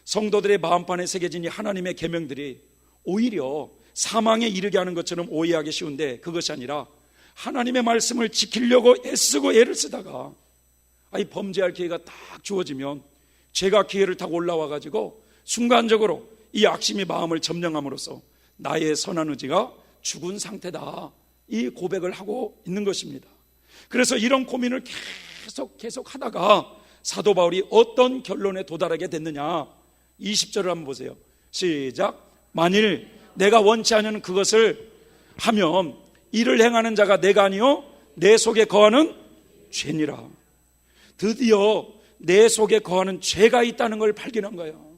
Speaker 1: 성도들의 마음판에 새겨진 이 하나님의 계명들이 오히려 사망에 이르게 하는 것처럼 오해하기 쉬운데, 그것이 아니라 하나님의 말씀을 지키려고 애쓰고 애를 쓰다가 범죄할 기회가 딱 주어지면 죄가 기회를 타고 올라와 가지고 순간적으로 이 악심이 마음을 점령함으로써 나의 선한 의지가 죽은 상태다, 이 고백을 하고 있는 것입니다. 그래서 이런 고민을 계속 하다가 사도 바울이 어떤 결론에 도달하게 됐느냐, 20절을 한번 보세요. 시작. 만일 내가 원치 않는 그것을 하면 이를 행하는 자가 내가 아니요 내 속에 거하는 죄니라. 드디어 내 속에 거하는 죄가 있다는 걸 발견한 거예요.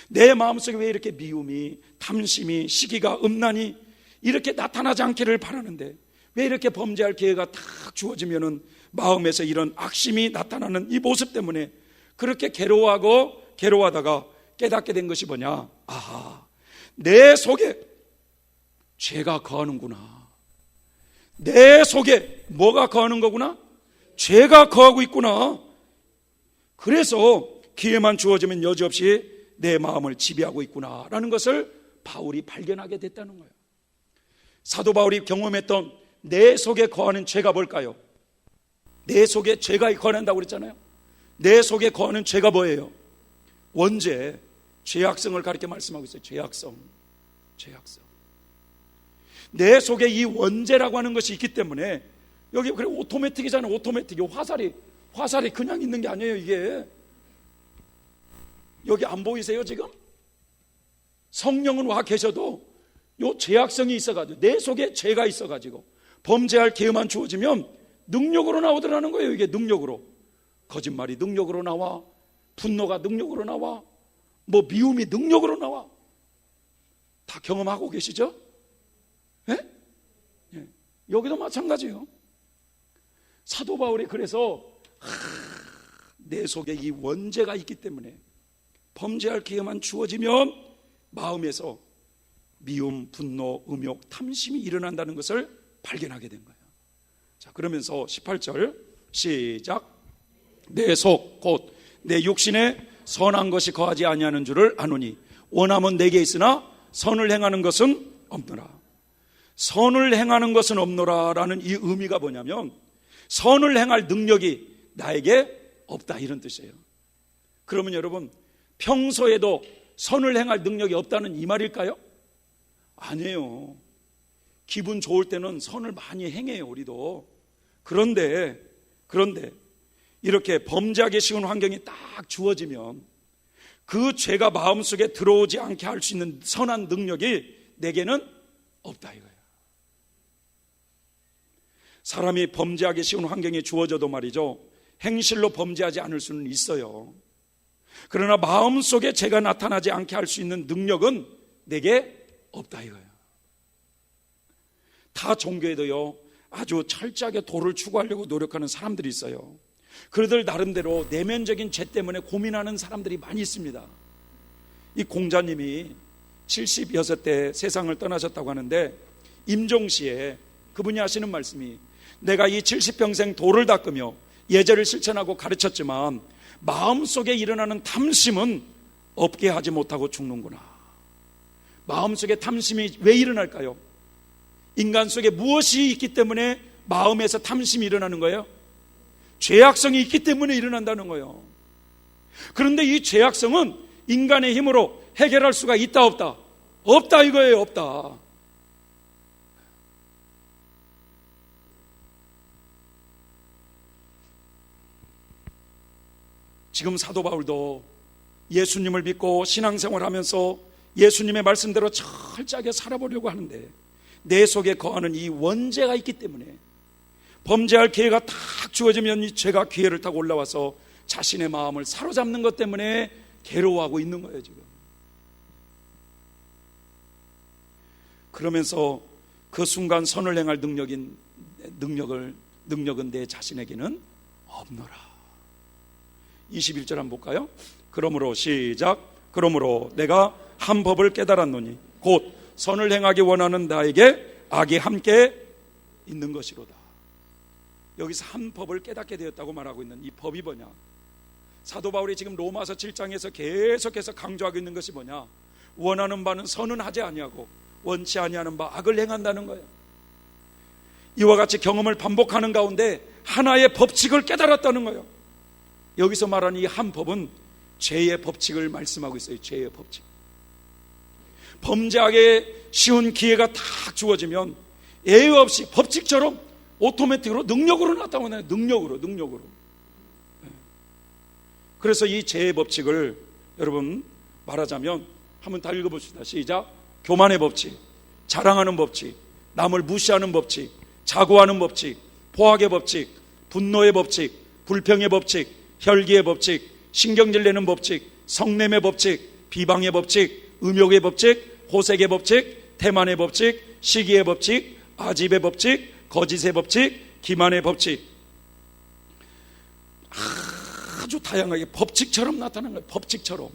Speaker 1: 내 마음속에 왜 이렇게 미움이, 탐심이, 시기가, 음란이 이렇게 나타나지 않기를 바라는데 왜 이렇게 범죄할 기회가 딱 주어지면은 마음에서 이런 악심이 나타나는 이 모습 때문에 그렇게 괴로워하다가 깨닫게 된 것이 뭐냐? 내 속에 죄가 거하는구나. 내 속에 뭐가 거하는 거구나? 죄가 거하고 있구나. 그래서 기회만 주어지면 여지없이 내 마음을 지배하고 있구나라는 것을 바울이 발견하게 됐다는 거예요. 사도 바울이 경험했던 내 속에 거하는 죄가 뭘까요? 내 속에 죄가 거한다고 그랬잖아요. 내 속에 거하는 죄가 뭐예요? 원죄, 죄악성을 가리켜 말씀하고 있어요. 죄악성. 내 속에 이 원죄라고 하는 것이 있기 때문에, 여기 그래 오토매틱이잖아요. 오토매틱이 화살이 그냥 있는 게 아니에요. 이게 여기 안 보이세요 지금? 성령은 와 계셔도 요 죄악성이 있어가지고, 내 속에 죄가 있어가지고 범죄할 기회만 주어지면 능력으로 나오더라는 거예요. 이게 능력으로, 거짓말이 능력으로 나와, 분노가 능력으로 나와, 뭐 미움이 능력으로 나와. 다 경험하고 계시죠? 예? 예. 여기도 마찬가지예요. 사도 바울이 그래서 내 속에 이 원죄가 있기 때문에 범죄할 기회만 주어지면 마음에서 미움, 분노, 음욕, 탐심이 일어난다는 것을 발견하게 된 거예요. 자, 그러면서 18절 시작. 내 속 곧 내 육신에 선한 것이 거하지 아니하는 줄을 아노니 원함은 내게 있으나 선을 행하는 것은 없노라. 선을 행하는 것은 없노라라는 이 의미가 뭐냐면, 선을 행할 능력이 나에게 없다, 이런 뜻이에요. 그러면 여러분, 평소에도 선을 행할 능력이 없다는 이 말일까요? 아니에요. 기분 좋을 때는 선을 많이 행해요, 우리도. 그런데 이렇게 범죄하기 쉬운 환경이 딱 주어지면 그 죄가 마음속에 들어오지 않게 할 수 있는 선한 능력이 내게는 없다, 이거예요. 사람이 범죄하기 쉬운 환경이 주어져도 말이죠, 행실로 범죄하지 않을 수는 있어요. 그러나 마음속에 죄가 나타나지 않게 할 수 있는 능력은 내게 없다, 이거예요. 다 종교에도요, 아주 철저하게 도를 추구하려고 노력하는 사람들이 있어요. 그들 나름대로 내면적인 죄 때문에 고민하는 사람들이 많이 있습니다. 이 공자님이 76대 세상을 떠나셨다고 하는데, 임종시에 그분이 하시는 말씀이, 내가 이 70평생 도를 닦으며 예절을 실천하고 가르쳤지만 마음속에 일어나는 탐심은 없게 하지 못하고 죽는구나. 마음속에 탐심이 왜 일어날까요? 인간 속에 무엇이 있기 때문에 마음에서 탐심이 일어나는 거예요? 죄악성이 있기 때문에 일어난다는 거예요. 그런데 이 죄악성은 인간의 힘으로 해결할 수가 있다 없다? 없다, 이거예요. 없다. 지금 사도 바울도 예수님을 믿고 신앙생활하면서 예수님의 말씀대로 철저하게 살아보려고 하는데, 내 속에 거하는 이 원죄가 있기 때문에 범죄할 기회가 딱 주어지면 이 죄가 기회를 타고 올라와서 자신의 마음을 사로잡는 것 때문에 괴로워하고 있는 거예요, 지금. 그러면서 그 순간 선을 행할 능력은 내 자신에게는 없노라. 21절 한번 볼까요? 그러므로 시작. 그러므로 내가 한 법을 깨달았노니 곧 선을 행하기 원하는 나에게 악이 함께 있는 것이로다. 여기서 한 법을 깨닫게 되었다고 말하고 있는 이 법이 뭐냐? 사도 바울이 지금 로마서 7장에서 계속해서 강조하고 있는 것이 뭐냐? 원하는 바는 선은 하지 아니하고 원치 아니하는 바 악을 행한다는 거예요. 이와 같이 경험을 반복하는 가운데 하나의 법칙을 깨달았다는 거예요. 여기서 말하는 이 한 법은 죄의 법칙을 말씀하고 있어요. 죄의 법칙. 범죄하기 쉬운 기회가 딱 주어지면 예외 없이 법칙처럼 오토매틱으로 능력으로 나타나요. 능력으로. 그래서 이 죄의 법칙을 여러분 말하자면 한번 다 읽어봅시다. 시작. 교만의 법칙, 자랑하는 법칙, 남을 무시하는 법칙, 자고하는 법칙, 포악의 법칙, 분노의 법칙, 불평의 법칙, 혈기의 법칙, 신경질 내는 법칙, 성냄의 법칙, 비방의 법칙, 음욕의 법칙, 호색의 법칙, 태만의 법칙, 시기의 법칙, 아집의 법칙, 거짓의 법칙, 기만의 법칙. 아주 다양하게 법칙처럼 나타나는 거예요. 법칙처럼.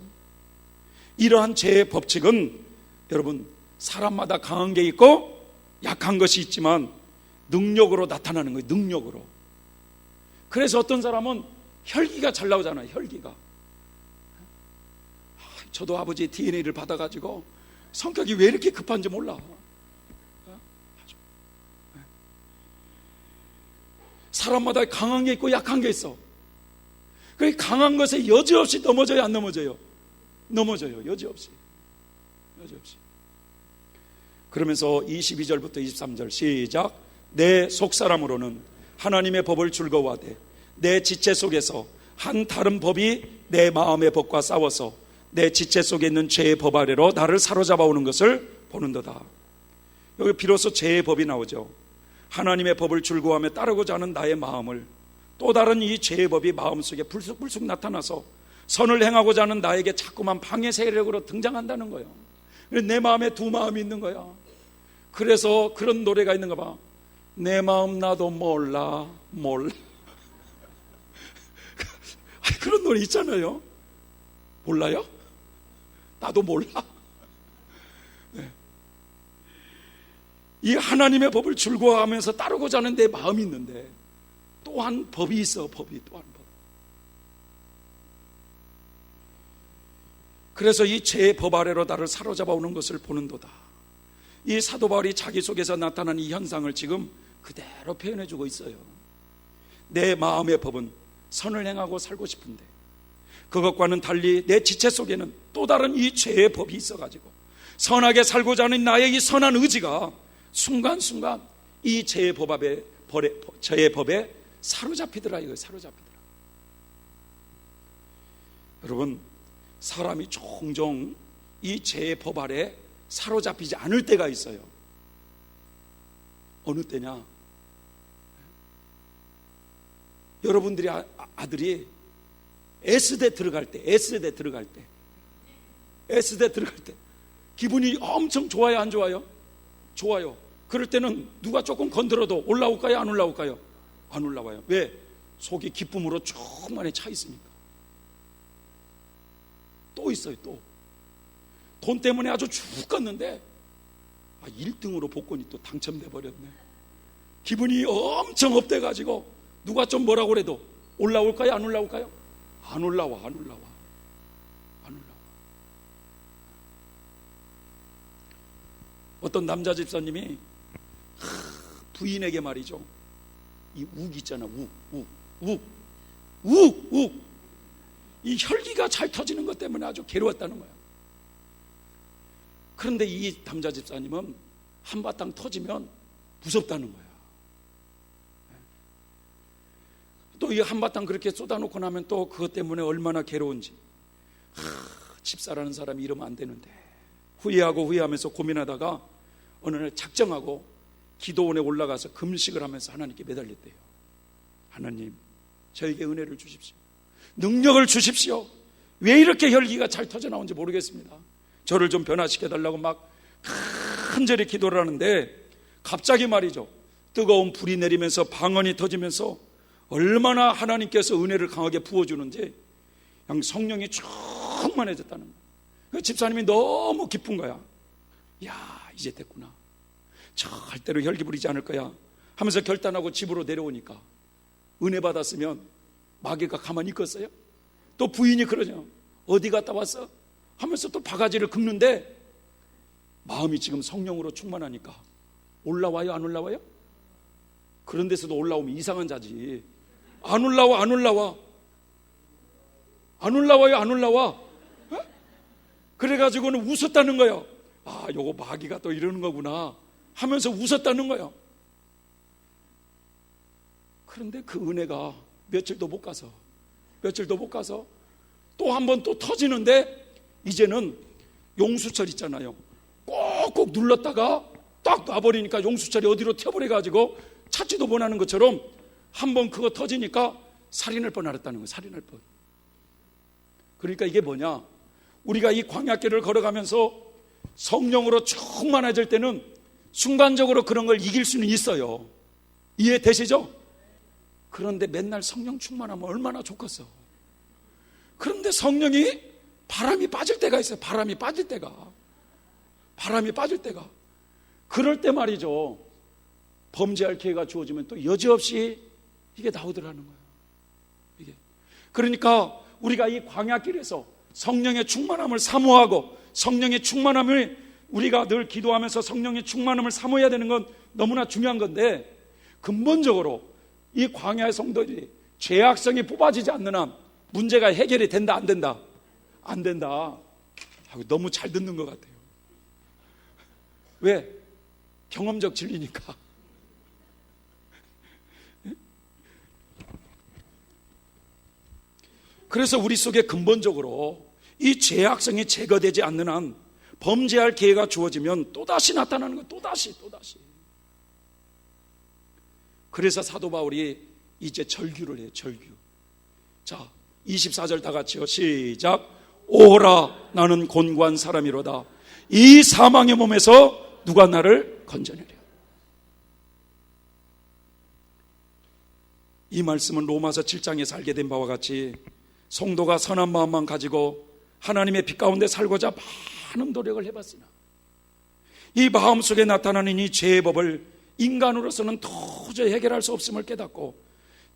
Speaker 1: 이러한 죄의 법칙은 여러분 사람마다 강한 게 있고 약한 것이 있지만 능력으로 나타나는 거예요. 능력으로. 그래서 어떤 사람은 혈기가 잘 나오잖아요. 혈기가. 저도 아버지의 DNA를 받아가지고 성격이 왜 이렇게 급한지 몰라. 사람마다 강한 게 있고 약한 게 있어. 그 강한 것에 여지없이 넘어져요, 안 넘어져요? 넘어져요, 여지없이. 그러면서 22절부터 23절 시작. 내 속사람으로는 하나님의 법을 즐거워하되 내 지체 속에서 한 다른 법이 내 마음의 법과 싸워서 내 지체 속에 있는 죄의 법 아래로 나를 사로잡아 오는 것을 보는도다. 여기 비로소 죄의 법이 나오죠. 하나님의 법을 즐거워하며 따르고자 하는 나의 마음을 또 다른 이 죄의 법이 마음속에 불쑥불쑥 나타나서 선을 행하고자 하는 나에게 자꾸만 방해 세력으로 등장한다는 거예요. 내 마음에 두 마음이 있는 거야. 그래서 그런 노래가 있는가 봐. 내 마음 나도 몰라. 그런 노래 있잖아요. 몰라요? 나도 몰라. 네. 이 하나님의 법을 즐거워하면서 따르고자 하는 내 마음이 있는데 또한 법이 있어. 법이 또한 법. 그래서 이 죄의 법 아래로 나를 사로잡아 오는 것을 보는도다. 이 사도 바울이 자기 속에서 나타난 이 현상을 지금 그대로 표현해주고 있어요. 내 마음의 법은 선을 행하고 살고 싶은데 그것과는 달리 내 지체 속에는 또 다른 이 죄의 법이 있어가지고 선하게 살고자 하는 나의 이 선한 의지가 순간순간 이 죄의 법에 사로잡히더라. 이거 사로잡히더라. 여러분, 사람이 종종 이 죄의 법 아래 사로잡히지 않을 때가 있어요. 어느 때냐? 여러분들이 아들이 S대 들어갈 때 기분이 엄청 좋아요, 안 좋아요? 좋아요. 그럴 때는 누가 조금 건드려도 올라올까요, 안 올라올까요? 안 올라와요. 왜? 속이 기쁨으로 충만히 차 있으니까. 또 있어요. 또 돈 때문에 아주 쭉 갔는데 1등으로 복권이 또 당첨돼 버렸네. 기분이 엄청 업돼가지고 누가 좀 뭐라고 그래도 올라올까요, 안 올라올까요? 안 올라와. 어떤 남자 집사님이 부인에게 말이죠, 이 욱 있잖아, 욱 이 혈기가 잘 터지는 것 때문에 아주 괴로웠다는 거야. 그런데 이 남자 집사님은 한바탕 터지면 무섭다는 거야. 또 이 한바탕 그렇게 쏟아놓고 나면 또 그것 때문에 얼마나 괴로운지. 집사라는 사람이 이러면 안 되는데 후회하면서 고민하다가 어느 날 작정하고 기도원에 올라가서 금식을 하면서 하나님께 매달렸대요. 하나님, 저에게 은혜를 주십시오. 능력을 주십시오. 왜 이렇게 혈기가 잘 터져 나오는지 모르겠습니다. 저를 좀 변화시켜달라고 막 간절히 기도를 하는데 갑자기 말이죠, 뜨거운 불이 내리면서 방언이 터지면서 얼마나 하나님께서 은혜를 강하게 부어주는지 그냥 성령이 충만해졌다는 거예요. 그 집사님이 너무 기쁜 거야. 야, 이제 됐구나. 절대로 혈기 부리지 않을 거야 하면서 결단하고 집으로 내려오니까 은혜 받았으면 마귀가 가만히 있겠어요? 또 부인이 그러죠. 어디 갔다 왔어? 하면서 또 바가지를 긁는데 마음이 지금 성령으로 충만하니까 올라와요, 안 올라와요? 그런 데서도 올라오면 이상한 자지. 안 올라와. 안 올라와. 그래가지고는 웃었다는 거예요. 아, 요거 마귀가 또 이러는 거구나 하면서 웃었다는 거예요. 그런데 그 은혜가 며칠도 못 가서 또 한 번 또 터지는데 이제는 용수철 있잖아요. 꼭꼭 눌렀다가 딱 놔버리니까 용수철이 어디로 튀어버려가지고 찾지도 못하는 것처럼 한 번 그거 터지니까 살인할 뻔하랬다는 거예요. 살인할 뻔. 그러니까 이게 뭐냐, 우리가 이 광야길을 걸어가면서 성령으로 충만해질 때는 순간적으로 그런 걸 이길 수는 있어요. 이해되시죠? 그런데 맨날 성령 충만하면 얼마나 좋겠어. 그런데 성령이 바람이 빠질 때가 있어요. 바람이 빠질 때가. 그럴 때 말이죠, 범죄할 기회가 주어지면 또 여지없이 이게 나오더라는 거예요. 이게. 그러니까 우리가 이 광야길에서 성령의 충만함을 사모하고 성령의 충만함을 우리가 늘 기도하면서 성령의 충만함을 사모해야 되는 건 너무나 중요한 건데, 근본적으로 이 광야의 성도들이 죄악성이 뽑아지지 않는 한 문제가 해결이 된다 안 된다? 안 된다. 너무 잘 듣는 것 같아요. 왜? 경험적 진리니까. 그래서 우리 속에 근본적으로 이 죄악성이 제거되지 않는 한 범죄할 기회가 주어지면 또다시 나타나는 거예요. 또다시. 그래서 사도 바울이 이제 절규를 해요. 절규. 자, 24절 다 같이요. 시작. 오라, 나는 곤고한 사람이로다. 이 사망의 몸에서 누가 나를 건져내랴. 이 말씀은 로마서 7장에서 알게 된 바와 같이 성도가 선한 마음만 가지고 하나님의 빛 가운데 살고자 많은 노력을 해봤으나 이 마음속에 나타나는 이 죄의 법을 인간으로서는 도저히 해결할 수 없음을 깨닫고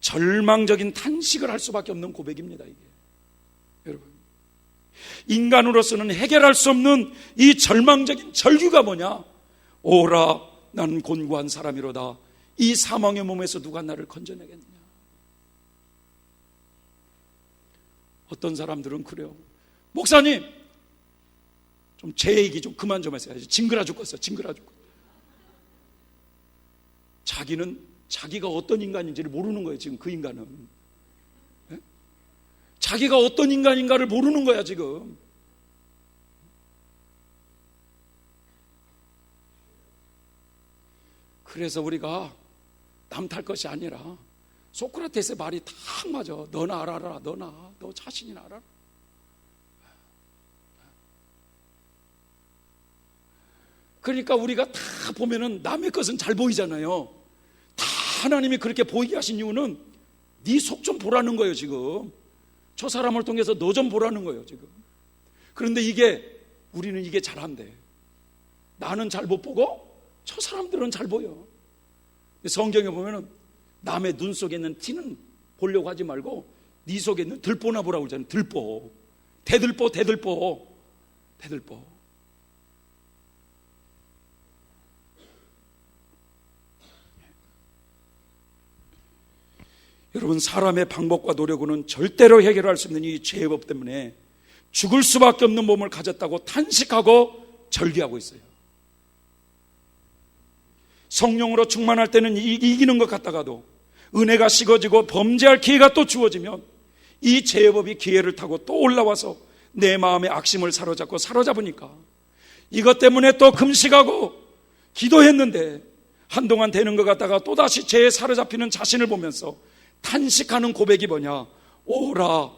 Speaker 1: 절망적인 탄식을 할 수밖에 없는 고백입니다. 이게 여러분, 인간으로서는 해결할 수 없는 이 절망적인 절규가 뭐냐? 오라, 나는 곤고한 사람이로다. 이 사망의 몸에서 누가 나를 건져내겠느냐? 어떤 사람들은 그래요. 목사님, 좀 제 얘기 좀 그만 좀 하세요. 징그러 죽겠어. 자기는 자기가 어떤 인간인지를 모르는 거예요. 지금 그 인간은. 네? 자기가 어떤 인간인가를 모르는 거야 지금. 그래서 우리가 남 탈 것이 아니라 소크라테스의 말이 딱 맞아. 너나 알아라. 너 자신이나 알아라. 그러니까 우리가 다 보면은 남의 것은 잘 보이잖아요. 다 하나님이 그렇게 보이게 하신 이유는 네 속 좀 보라는 거예요 지금. 저 사람을 통해서 너 좀 보라는 거예요 지금. 그런데 우리는 이게 잘 안 돼. 나는 잘 못 보고 저 사람들은 잘 보여. 성경에 보면은 남의 눈 속에 있는 티는 보려고 하지 말고 네 속에 있는 들보나 보라고 그러잖아요. 들보. 대들보. 여러분, 사람의 방법과 노력으로는 절대로 해결할 수 없는 이 죄의 법 때문에 죽을 수밖에 없는 몸을 가졌다고 탄식하고 절규하고 있어요. 성령으로 충만할 때는 이기는 것 같다가도 은혜가 식어지고 범죄할 기회가 또 주어지면 이 죄의 법이 기회를 타고 또 올라와서 내 마음의 악심을 사로잡으니까 이것 때문에 또 금식하고 기도했는데 한동안 되는 것 같다가 또다시 죄에 사로잡히는 자신을 보면서 탄식하는 고백이 뭐냐? 오라,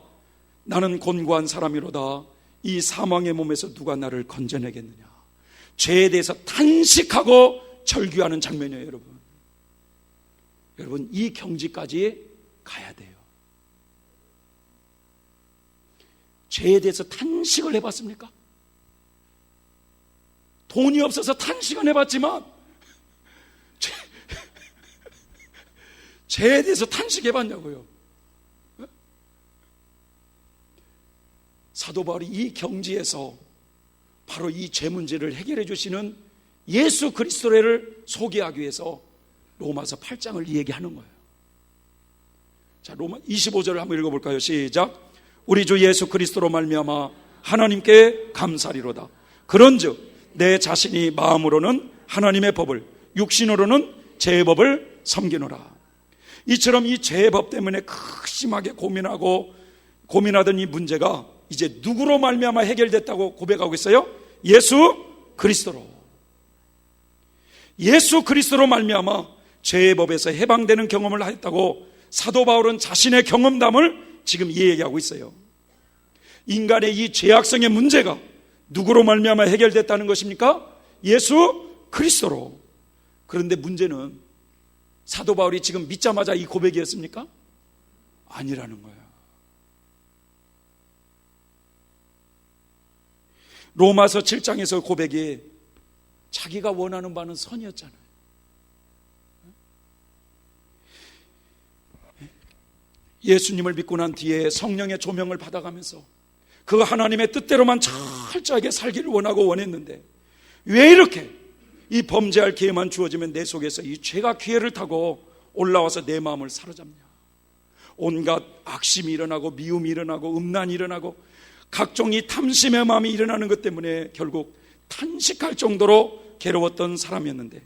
Speaker 1: 나는 곤고한 사람이로다. 이 사망의 몸에서 누가 나를 건져내겠느냐? 죄에 대해서 탄식하고 절규하는 장면이에요. 여러분, 이 경지까지 가야 돼요. 죄에 대해서 탄식을 해봤습니까? 돈이 없어서 탄식은 해봤지만 죄에 대해서 탄식해봤냐고요. 사도 바울이 이 경지에서 바로 이 죄 문제를 해결해 주시는 예수 그리스도를 소개하기 위해서 로마서 8장을 얘기하는 거예요. 자, 로마 25절을 한번 읽어볼까요? 시작. 우리 주 예수 그리스도로 말미암아 하나님께 감사리로다. 그런즉 내 자신이 마음으로는 하나님의 법을, 육신으로는 죄의 법을 섬기노라. 이처럼 이 죄의 법 때문에 극심하게 고민하던 이 문제가 이제 누구로 말미암아 해결됐다고 고백하고 있어요? 예수 그리스도로. 예수 그리스도로 말미암아 죄의 법에서 해방되는 경험을 했다고 사도 바울은 자신의 경험담을 지금 얘기하고 있어요. 인간의 이 죄악성의 문제가 누구로 말미암아 해결됐다는 것입니까? 예수 그리스도로. 그런데 문제는 사도 바울이 지금 믿자마자 이 고백이었습니까? 아니라는 거예요. 로마서 7장에서 고백이 자기가 원하는 바는 선이었잖아요. 예수님을 믿고 난 뒤에 성령의 조명을 받아가면서 그 하나님의 뜻대로만 철저하게 살기를 원하고 원했는데 왜 이렇게 이 범죄할 기회만 주어지면 내 속에서 이 죄가 기회를 타고 올라와서 내 마음을 사로잡냐. 온갖 악심이 일어나고 미움이 일어나고 음란이 일어나고 각종 이 탐심의 마음이 일어나는 것 때문에 결국 탄식할 정도로 괴로웠던 사람이었는데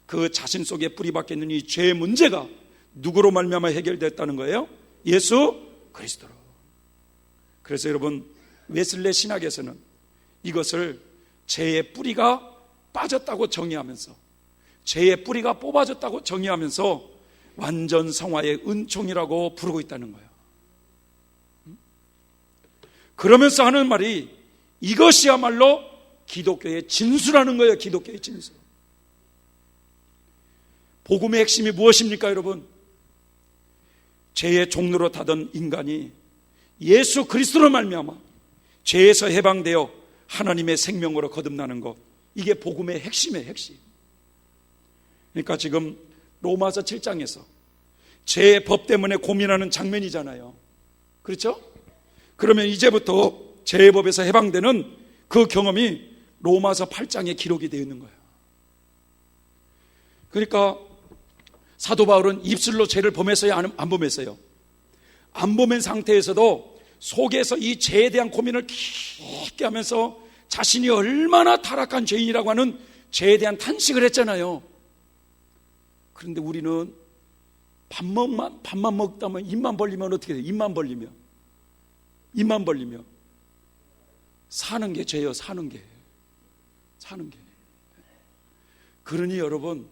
Speaker 1: 그 자신 속에 뿌리박혀 있는 이 죄의 문제가 누구로 말미암아 해결됐다는 거예요? 예수 그리스도로. 그래서 여러분 웨슬레 신학에서는 이것을 죄의 뿌리가 빠졌다고 정의하면서 죄의 뿌리가 뽑아졌다고 정의하면서 완전 성화의 은총이라고 부르고 있다는 거예요. 그러면서 하는 말이 이것이야말로 기독교의 진수라는 거예요. 기독교의 진수. 복음의 핵심이 무엇입니까 여러분? 죄의 종로로 타던 인간이 예수 그리스도로 말미암아 죄에서 해방되어 하나님의 생명으로 거듭나는 것, 이게 복음의 핵심이에요. 핵심. 그러니까 지금 로마서 7장에서 죄의 법 때문에 고민하는 장면이잖아요. 그렇죠? 그러면 이제부터 죄의 법에서 해방되는 그 경험이 로마서 8장에 기록이 되어 있는 거예요. 그러니까 사도 바울은 입술로 죄를 범했어요? 안 범했어요? 안 범한 상태에서도 속에서 이 죄에 대한 고민을 깊게 하면서 자신이 얼마나 타락한 죄인이라고 하는 죄에 대한 탄식을 했잖아요. 그런데 우리는 밥만 먹다면 입만 벌리면 어떻게 돼요? 입만 벌리면 사는 게 죄예요. 사는 게. 그러니 여러분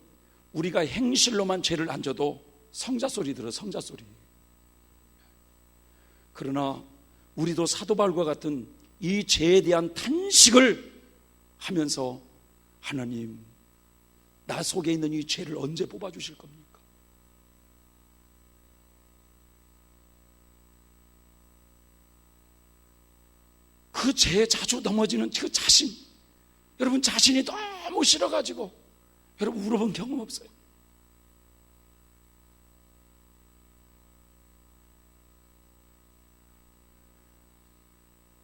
Speaker 1: 우리가 행실로만 죄를 안 져도 성자 소리 들어. 성자 소리. 그러나 우리도 사도 바울과 같은 이 죄에 대한 탄식을 하면서 하나님, 나 속에 있는 이 죄를 언제 뽑아주실 겁니까? 그 죄에 자주 넘어지는 그 자신, 여러분 자신이 너무 싫어가지고 여러분 울어본 경험 없어요?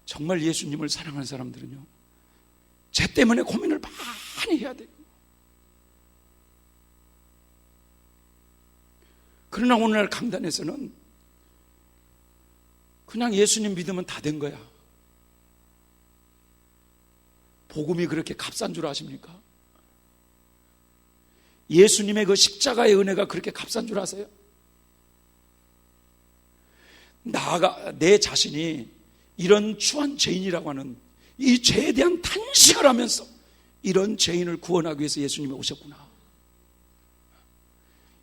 Speaker 1: 정말 예수님을 사랑하는 사람들은요, 죄 때문에 고민을 많이 해야 돼요. 그러나 오늘날 강단에서는 그냥 예수님 믿으면 다 된 거야. 복음이 그렇게 값싼 줄 아십니까? 예수님의 그 십자가의 은혜가 그렇게 값싼 줄 아세요? 내 자신이 이런 추한 죄인이라고 하는 이 죄에 대한 탄식을 하면서 이런 죄인을 구원하기 위해서 예수님이 오셨구나.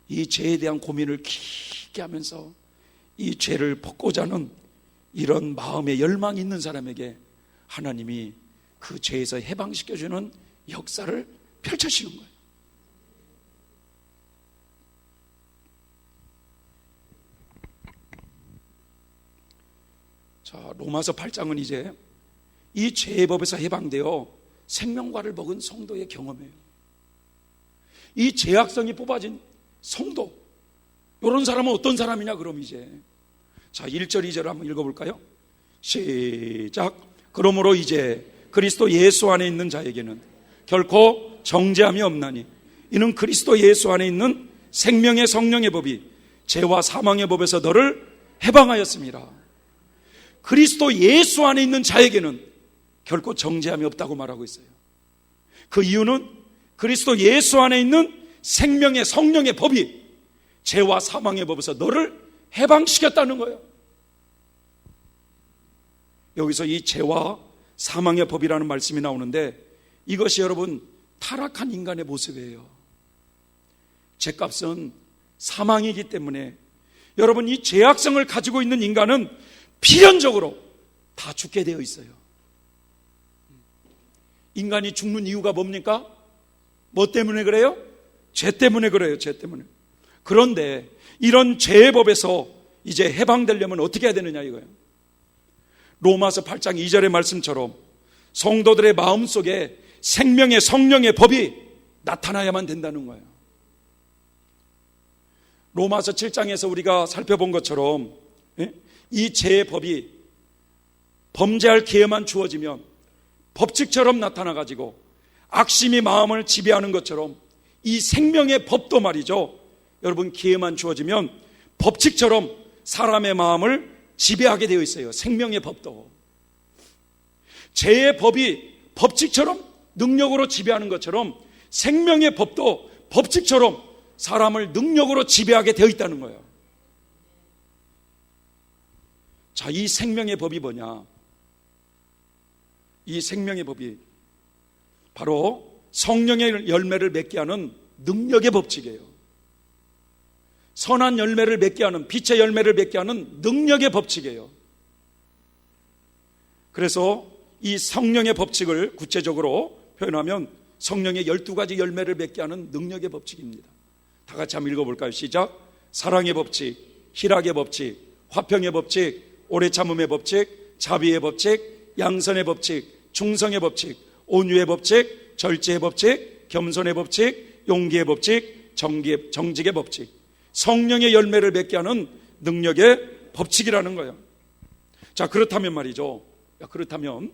Speaker 1: 이 죄에 대한 고민을 깊게 하면서 이 죄를 벗고자 하는 이런 마음의 열망이 있는 사람에게 하나님이 그 죄에서 해방시켜주는 역사를 펼쳐주는 거예요. 자, 로마서 8장은 이제 이 죄의 법에서 해방되어 생명과를 먹은 성도의 경험이에요. 이 죄악성이 뽑아진 성도, 이런 사람은 어떤 사람이냐? 그럼 이제 자 1절 2절 한번 읽어볼까요? 시작. 그러므로 이제 그리스도 예수 안에 있는 자에게는 결코 정죄함이 없나니 이는 그리스도 예수 안에 있는 생명의 성령의 법이 죄와 사망의 법에서 너를 해방하였습니다. 그리스도 예수 안에 있는 자에게는 결코 정죄함이 없다고 말하고 있어요. 그 이유는 그리스도 예수 안에 있는 생명의 성령의 법이 죄와 사망의 법에서 너를 해방시켰다는 거예요. 여기서 이 죄와 사망의 법이라는 말씀이 나오는데 이것이 여러분 타락한 인간의 모습이에요. 죄값은 사망이기 때문에 여러분 이 죄악성을 가지고 있는 인간은 필연적으로 다 죽게 되어 있어요. 인간이 죽는 이유가 뭡니까? 뭐 때문에 그래요? 죄 때문에 그래요. 죄 때문에. 그런데 이런 죄의 법에서 이제 해방되려면 어떻게 해야 되느냐 이거예요. 로마서 8장 2절의 말씀처럼 성도들의 마음속에 생명의 성령의 법이 나타나야만 된다는 거예요. 로마서 7장에서 우리가 살펴본 것처럼 이 죄의 법이 범죄할 기회만 주어지면 법칙처럼 나타나가지고 악심이 마음을 지배하는 것처럼 이 생명의 법도 말이죠, 여러분, 기회만 주어지면 법칙처럼 사람의 마음을 지배하게 되어 있어요. 생명의 법도. 죄의 법이 법칙처럼 능력으로 지배하는 것처럼 생명의 법도 법칙처럼 사람을 능력으로 지배하게 되어 있다는 거예요. 자, 이 생명의 법이 뭐냐? 이 생명의 법이 바로 성령의 열매를 맺게 하는 능력의 법칙이에요. 선한 열매를 맺게 하는, 빛의 열매를 맺게 하는 능력의 법칙이에요. 그래서 이 성령의 법칙을 구체적으로 표현하면 성령의 12가지 열매를 맺게 하는 능력의 법칙입니다. 다 같이 한번 읽어볼까요? 시작. 사랑의 법칙, 희락의 법칙, 화평의 법칙, 오래 참음의 법칙, 자비의 법칙, 양선의 법칙, 충성의 법칙, 온유의 법칙, 절제의 법칙, 겸손의 법칙, 용기의 법칙, 정직의 법칙. 성령의 열매를 맺게 하는 능력의 법칙이라는 거예요. 자, 그렇다면 말이죠. 그렇다면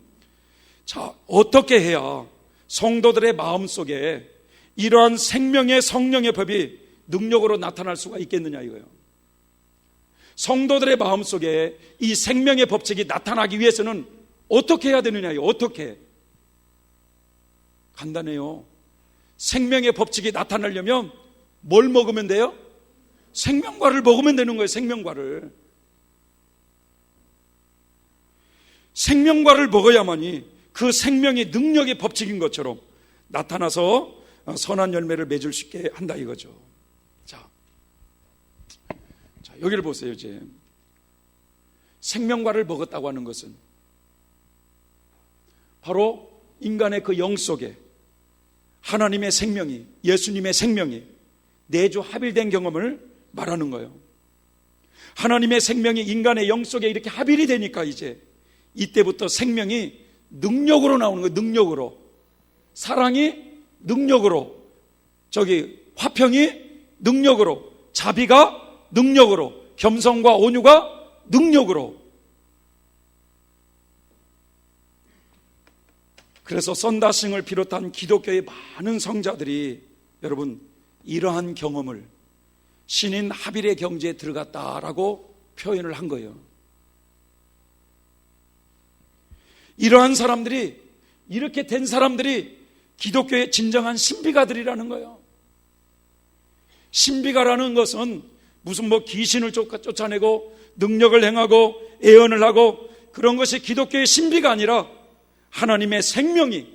Speaker 1: 자, 어떻게 해야 성도들의 마음속에 이러한 생명의 성령의 법이 능력으로 나타날 수가 있겠느냐 이거예요. 성도들의 마음속에 이 생명의 법칙이 나타나기 위해서는 어떻게 해야 되느냐요? 어떻게? 간단해요. 생명의 법칙이 나타나려면 뭘 먹으면 돼요? 생명과를 먹으면 되는 거예요. 생명과를. 생명과를 먹어야만이 그 생명이 능력의 법칙인 것처럼 나타나서 선한 열매를 맺을 수 있게 한다 이거죠. 자, 여기를 보세요. 이제 생명과를 먹었다고 하는 것은 바로 인간의 그 영 속에 하나님의 생명이, 예수님의 생명이 내주 합일된 경험을 말하는 거예요. 하나님의 생명이 인간의 영 속에 이렇게 합일이 되니까 이제 이때부터 생명이 능력으로 나오는 거예요. 능력으로. 사랑이 능력으로, 화평이 능력으로, 자비가 능력으로, 겸손과 온유가 능력으로. 그래서 썬다싱을 비롯한 기독교의 많은 성자들이 여러분 이러한 경험을 신인 하빌의 경지에 들어갔다라고 표현을 한 거예요. 이러한 사람들이, 이렇게 된 사람들이 기독교의 진정한 신비가들이라는 거예요. 신비가라는 것은 무슨 귀신을 쫓아내고 능력을 행하고 예언을 하고 그런 것이 기독교의 신비가 아니라 하나님의 생명이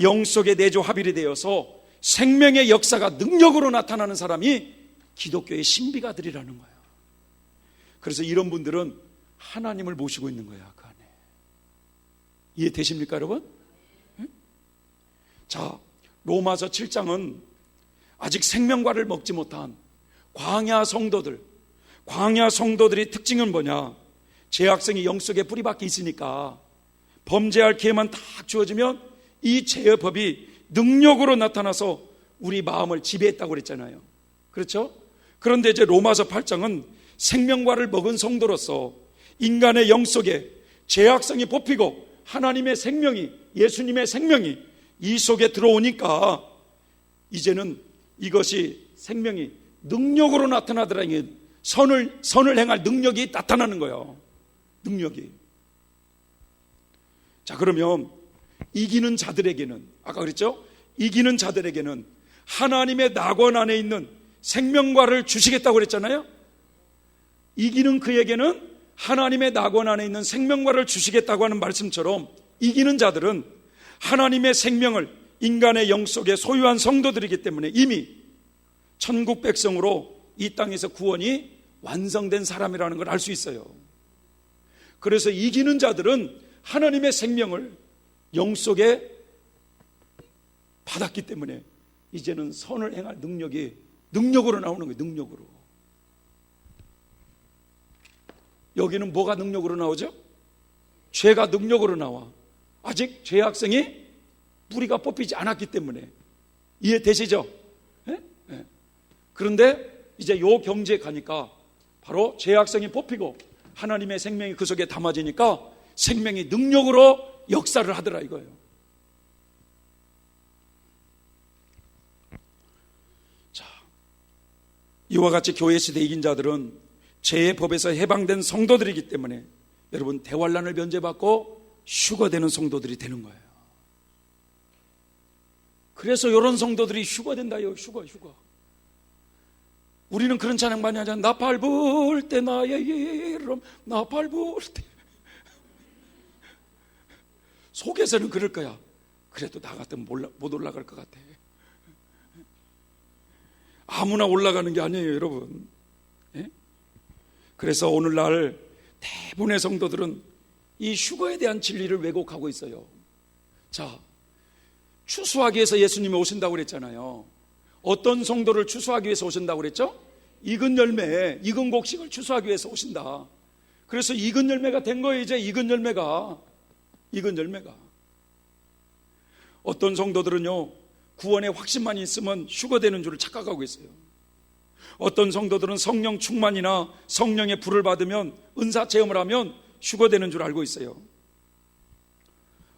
Speaker 1: 영 속에 내주 합일이 되어서 생명의 역사가 능력으로 나타나는 사람이 기독교의 신비가들이라는 거예요. 그래서 이런 분들은 하나님을 모시고 있는 거예요. 그 안에. 이해되십니까 여러분? 자, 로마서 7장은 아직 생명과를 먹지 못한 광야 성도들의 특징은 뭐냐? 죄악성이 영 속에 뿌리박혀 있으니까 범죄할 기회만 딱 주어지면 이 죄의 법이 능력으로 나타나서 우리 마음을 지배했다고 그랬잖아요. 그렇죠? 그런데 이제 로마서 8장은 생명과를 먹은 성도로서 인간의 영 속에 죄악성이 뽑히고 하나님의 생명이, 예수님의 생명이 이 속에 들어오니까 이제는 이것이 생명이 능력으로 나타나더라니, 선을 행할 능력이 나타나는 거예요. 능력이. 자, 그러면 이기는 자들에게는, 아까 그랬죠? 이기는 자들에게는 하나님의 낙원 안에 있는 생명과를 주시겠다고 그랬잖아요. 이기는 그에게는 하나님의 낙원 안에 있는 생명과를 주시겠다고 하는 말씀처럼 이기는 자들은 하나님의 생명을 인간의 영 속에 소유한 성도들이기 때문에 이미 천국 백성으로 이 땅에서 구원이 완성된 사람이라는 걸 알 수 있어요. 그래서 이기는 자들은 하나님의 생명을 영 속에 받았기 때문에 이제는 선을 행할 능력이 능력으로 나오는 거예요. 능력으로. 여기는 뭐가 능력으로 나오죠? 죄가 능력으로 나와. 아직 죄악성이 뿌리가 뽑히지 않았기 때문에. 이해되시죠? 네? 네. 그런데 이제 요 경지에 가니까 바로 죄악성이 뽑히고 하나님의 생명이 그 속에 담아지니까 생명의 능력으로 역사를 하더라 이거예요. 자, 이와 같이 교회 시대 이긴 자들은 죄의 법에서 해방된 성도들이기 때문에 여러분 대환란을 면제받고 휴거되는 성도들이 되는 거예요. 그래서 이런 성도들이 휴거된다요. 휴거. 우리는 그런 찬양 많이 하잖아요. 나 밟을 때 나의 이름, 나 밟을 때. 속에서는 그럴 거야. 그래도 나 같으면 못 올라갈 것 같아. 아무나 올라가는 게 아니에요, 여러분. 예? 그래서 오늘날 대부분의 성도들은 이 휴거에 대한 진리를 왜곡하고 있어요. 자, 추수하기 위해서 예수님이 오신다고 그랬잖아요. 어떤 성도를 추수하기 위해서 오신다고 그랬죠? 익은 열매, 익은 곡식을 추수하기 위해서 오신다. 그래서 익은 열매가 된 거예요. 이제 익은 열매가. 어떤 성도들은요, 구원의 확신만 있으면 휴거되는 줄을 착각하고 있어요. 어떤 성도들은 성령 충만이나 성령의 불을 받으면, 은사 체험을 하면 휴거되는 줄 알고 있어요.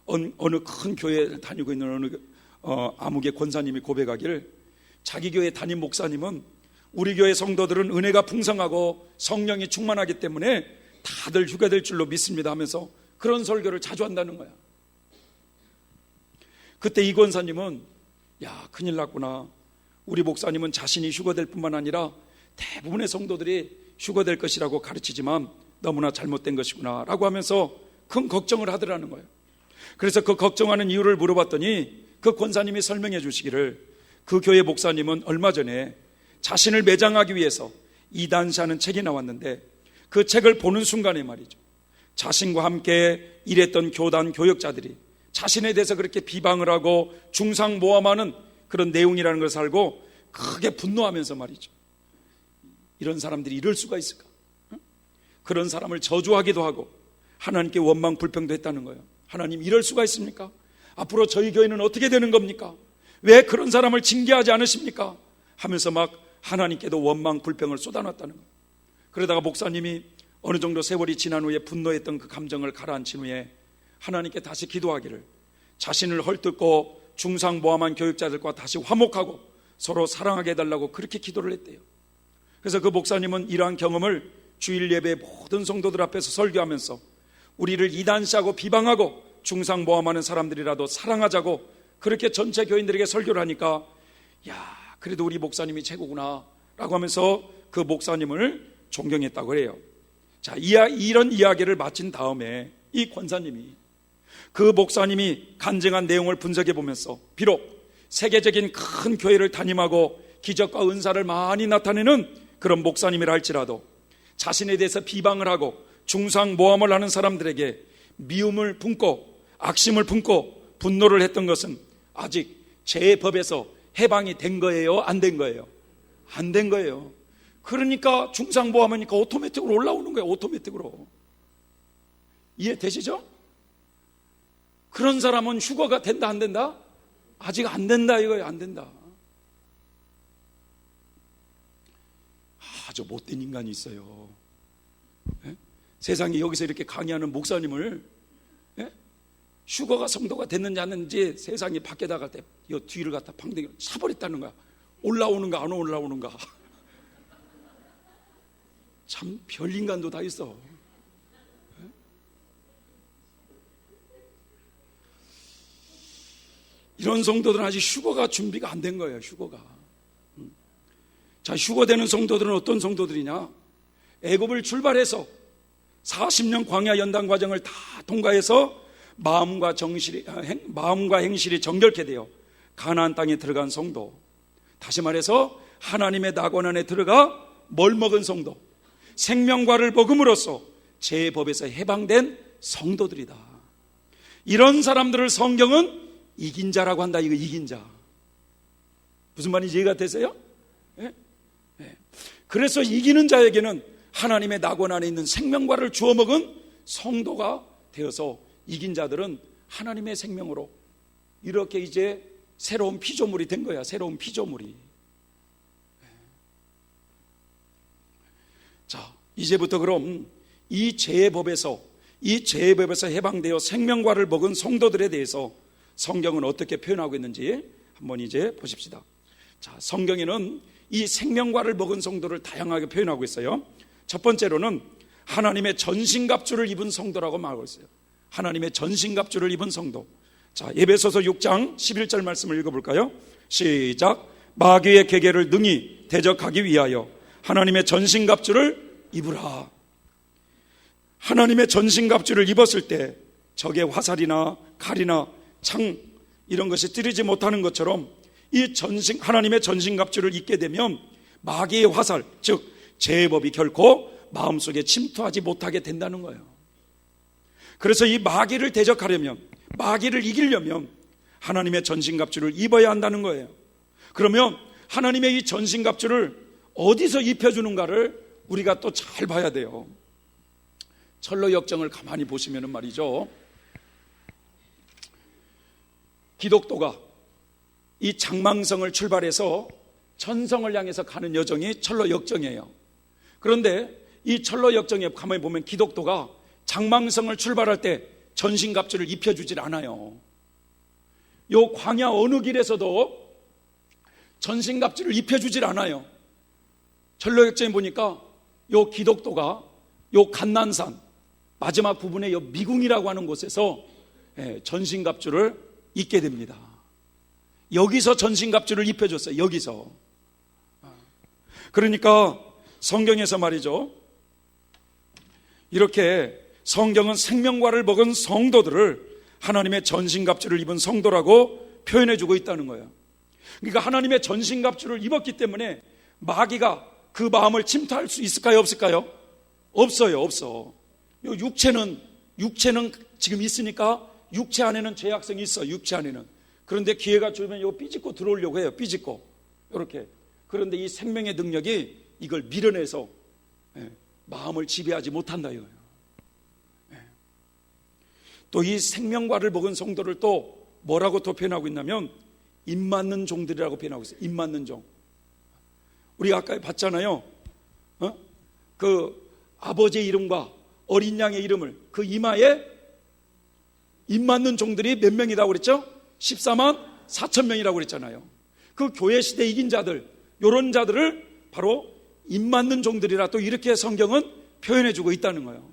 Speaker 1: 어느 큰 교회를 다니고 있는 어느 아무개 권사님이 고백하기를, 자기 교회 담임 목사님은 우리 교회 성도들은 은혜가 풍성하고 성령이 충만하기 때문에 다들 휴거될 줄로 믿습니다 하면서 그런 설교를 자주 한다는 거야. 그때 이 권사님은 야, 큰일 났구나. 우리 목사님은 자신이 휴거될 뿐만 아니라 대부분의 성도들이 휴거될 것이라고 가르치지만 너무나 잘못된 것이구나 라고 하면서 큰 걱정을 하더라는 거예요. 그래서 그 걱정하는 이유를 물어봤더니 그 권사님이 설명해 주시기를, 그 교회 목사님은 얼마 전에 자신을 매장하기 위해서 이단시하는 책이 나왔는데 그 책을 보는 순간에 말이죠, 자신과 함께 일했던 교단 교역자들이 자신에 대해서 그렇게 비방을 하고 중상모함하는 그런 내용이라는 것을 알고 크게 분노하면서 말이죠, 이런 사람들이 이럴 수가 있을까? 그런 사람을 저주하기도 하고 하나님께 원망 불평도 했다는 거예요. 하나님, 이럴 수가 있습니까? 앞으로 저희 교회는 어떻게 되는 겁니까? 왜 그런 사람을 징계하지 않으십니까? 하면서 막 하나님께도 원망 불평을 쏟아놨다는 거예요. 그러다가 목사님이 어느 정도 세월이 지난 후에 분노했던 그 감정을 가라앉힌 후에 하나님께 다시 기도하기를, 자신을 헐뜯고 중상모함한 교육자들과 다시 화목하고 서로 사랑하게 해달라고 그렇게 기도를 했대요. 그래서 그 목사님은 이러한 경험을 주일 예배 모든 성도들 앞에서 설교하면서 우리를 이단시하고 비방하고 중상모함하는 사람들이라도 사랑하자고 그렇게 전체 교인들에게 설교를 하니까, 야, 그래도 우리 목사님이 최고구나 라고 하면서 그 목사님을 존경했다고 해요. 자, 이런 이야기를 마친 다음에 이 권사님이 그 목사님이 간증한 내용을 분석해 보면서, 비록 세계적인 큰 교회를 담임하고 기적과 은사를 많이 나타내는 그런 목사님이라 할지라도 자신에 대해서 비방을 하고 중상모함을 하는 사람들에게 미움을 품고 악심을 품고 분노를 했던 것은 아직 죄법에서 해방이 된 거예요? 안 된 거예요? 안 된 거예요. 그러니까 중상모함하니까 오토매틱으로 올라오는 거예요. 오토매틱으로. 이해되시죠? 그런 사람은 휴거가 된다 안 된다? 아직 안 된다 이거예요. 안 된다. 아주 못된 인간이 있어요. 예? 세상에 여기서 이렇게 강의하는 목사님을, 예? 휴거가 성도가 됐는지 안 됐는지 세상에 밖에 나갈 때 이 뒤를 갖다 팡댕이로 차버렸다는 거야. 올라오는가 안 올라오는가. 참 별 인간도 다 있어. 예? 이런 성도들은 아직 휴거가 준비가 안 된 거예요. 휴거가. 자, 휴거되는 성도들은 어떤 성도들이냐? 애굽을 출발해서 40년 광야 연단 과정을 다 통과해서 마음과 행실이 정결케 되어 가나안 땅에 들어간 성도, 다시 말해서 하나님의 낙원 안에 들어가 뭘 먹은 성도, 생명과를 먹음으로써 죄의 법에서 해방된 성도들이다. 이런 사람들을 성경은 이긴 자라고 한다. 이거 이긴 자. 무슨 말인지 이해가 되세요? 네? 네. 그래서 이기는 자에게는 하나님의 낙원 안에 있는 생명과를 주워 먹은 성도가 되어서 이긴 자들은 하나님의 생명으로 이렇게 이제 새로운 피조물이 된 거야. 새로운 피조물이. 자, 이제부터 그럼 이 죄의 법에서 이 죄의 법에서 해방되어 생명과를 먹은 성도들에 대해서 성경은 어떻게 표현하고 있는지 한번 이제 보십시다. 자, 성경에는 이 생명과를 먹은 성도를 다양하게 표현하고 있어요. 첫 번째로는 하나님의 전신갑주를 입은 성도라고 말하고 있어요. 하나님의 전신갑주를 입은 성도. 자, 에베소서 6장 11절 말씀을 읽어볼까요? 시작. 마귀의 계계를 능히 대적하기 위하여 하나님의 전신갑주를 입으라. 하나님의 전신갑주를 입었을 때 적의 화살이나 칼이나 창 이런 것이 찌르지 못하는 것처럼 이 하나님의 전신갑주를 입게 되면 마귀의 화살, 즉 죄의 법이 결코 마음속에 침투하지 못하게 된다는 거예요. 그래서 이 마귀를 대적하려면, 마귀를 이기려면 하나님의 전신갑주를 입어야 한다는 거예요. 그러면 하나님의 이 전신갑주를 어디서 입혀주는가를 우리가 또 잘 봐야 돼요. 철로 역정을 가만히 보시면 말이죠, 기독도가 이 장망성을 출발해서 천성을 향해서 가는 여정이 철로 역정이에요. 그런데 이 철로 역정에 가만히 보면 기독도가 장망성을 출발할 때 전신갑주를 입혀주질 않아요. 요 광야 어느 길에서도 전신갑주를 입혀주질 않아요. 철로 역정에 보니까 요 기독도가 요 간난산 마지막 부분에 요 미궁이라고 하는 곳에서 전신갑주를 입게 됩니다. 여기서 전신갑주를 입혀줬어요. 여기서. 그러니까 성경에서 말이죠, 이렇게 성경은 생명과를 먹은 성도들을 하나님의 전신갑주를 입은 성도라고 표현해주고 있다는 거예요. 그러니까 하나님의 전신갑주를 입었기 때문에 마귀가 그 마음을 침투할 수 있을까요? 없을까요? 없어요. 없어. 요 육체는 지금 있으니까 육체 안에는 죄악성이 있어. 육체 안에는. 그런데 기회가 주면 이거 삐집고 들어오려고 해요. 삐집고 이렇게. 그런데 이 생명의 능력이 이걸 밀어내서 마음을 지배하지 못한다 이거예요. 또 이 생명과를 먹은 성도를 또 뭐라고 또 표현하고 있냐면 입 맞는 종들이라고 표현하고 있어요. 입 맞는 종. 우리가 아까 봤잖아요. 그 아버지의 이름과 어린 양의 이름을 그 이마에 입 맞는 종들이 몇 명이라고 그랬죠? 14만 4천 명이라고 그랬잖아요. 그 교회 시대 이긴 자들, 요런 자들을 바로 입 맞는 종들이라 또 이렇게 성경은 표현해주고 있다는 거예요.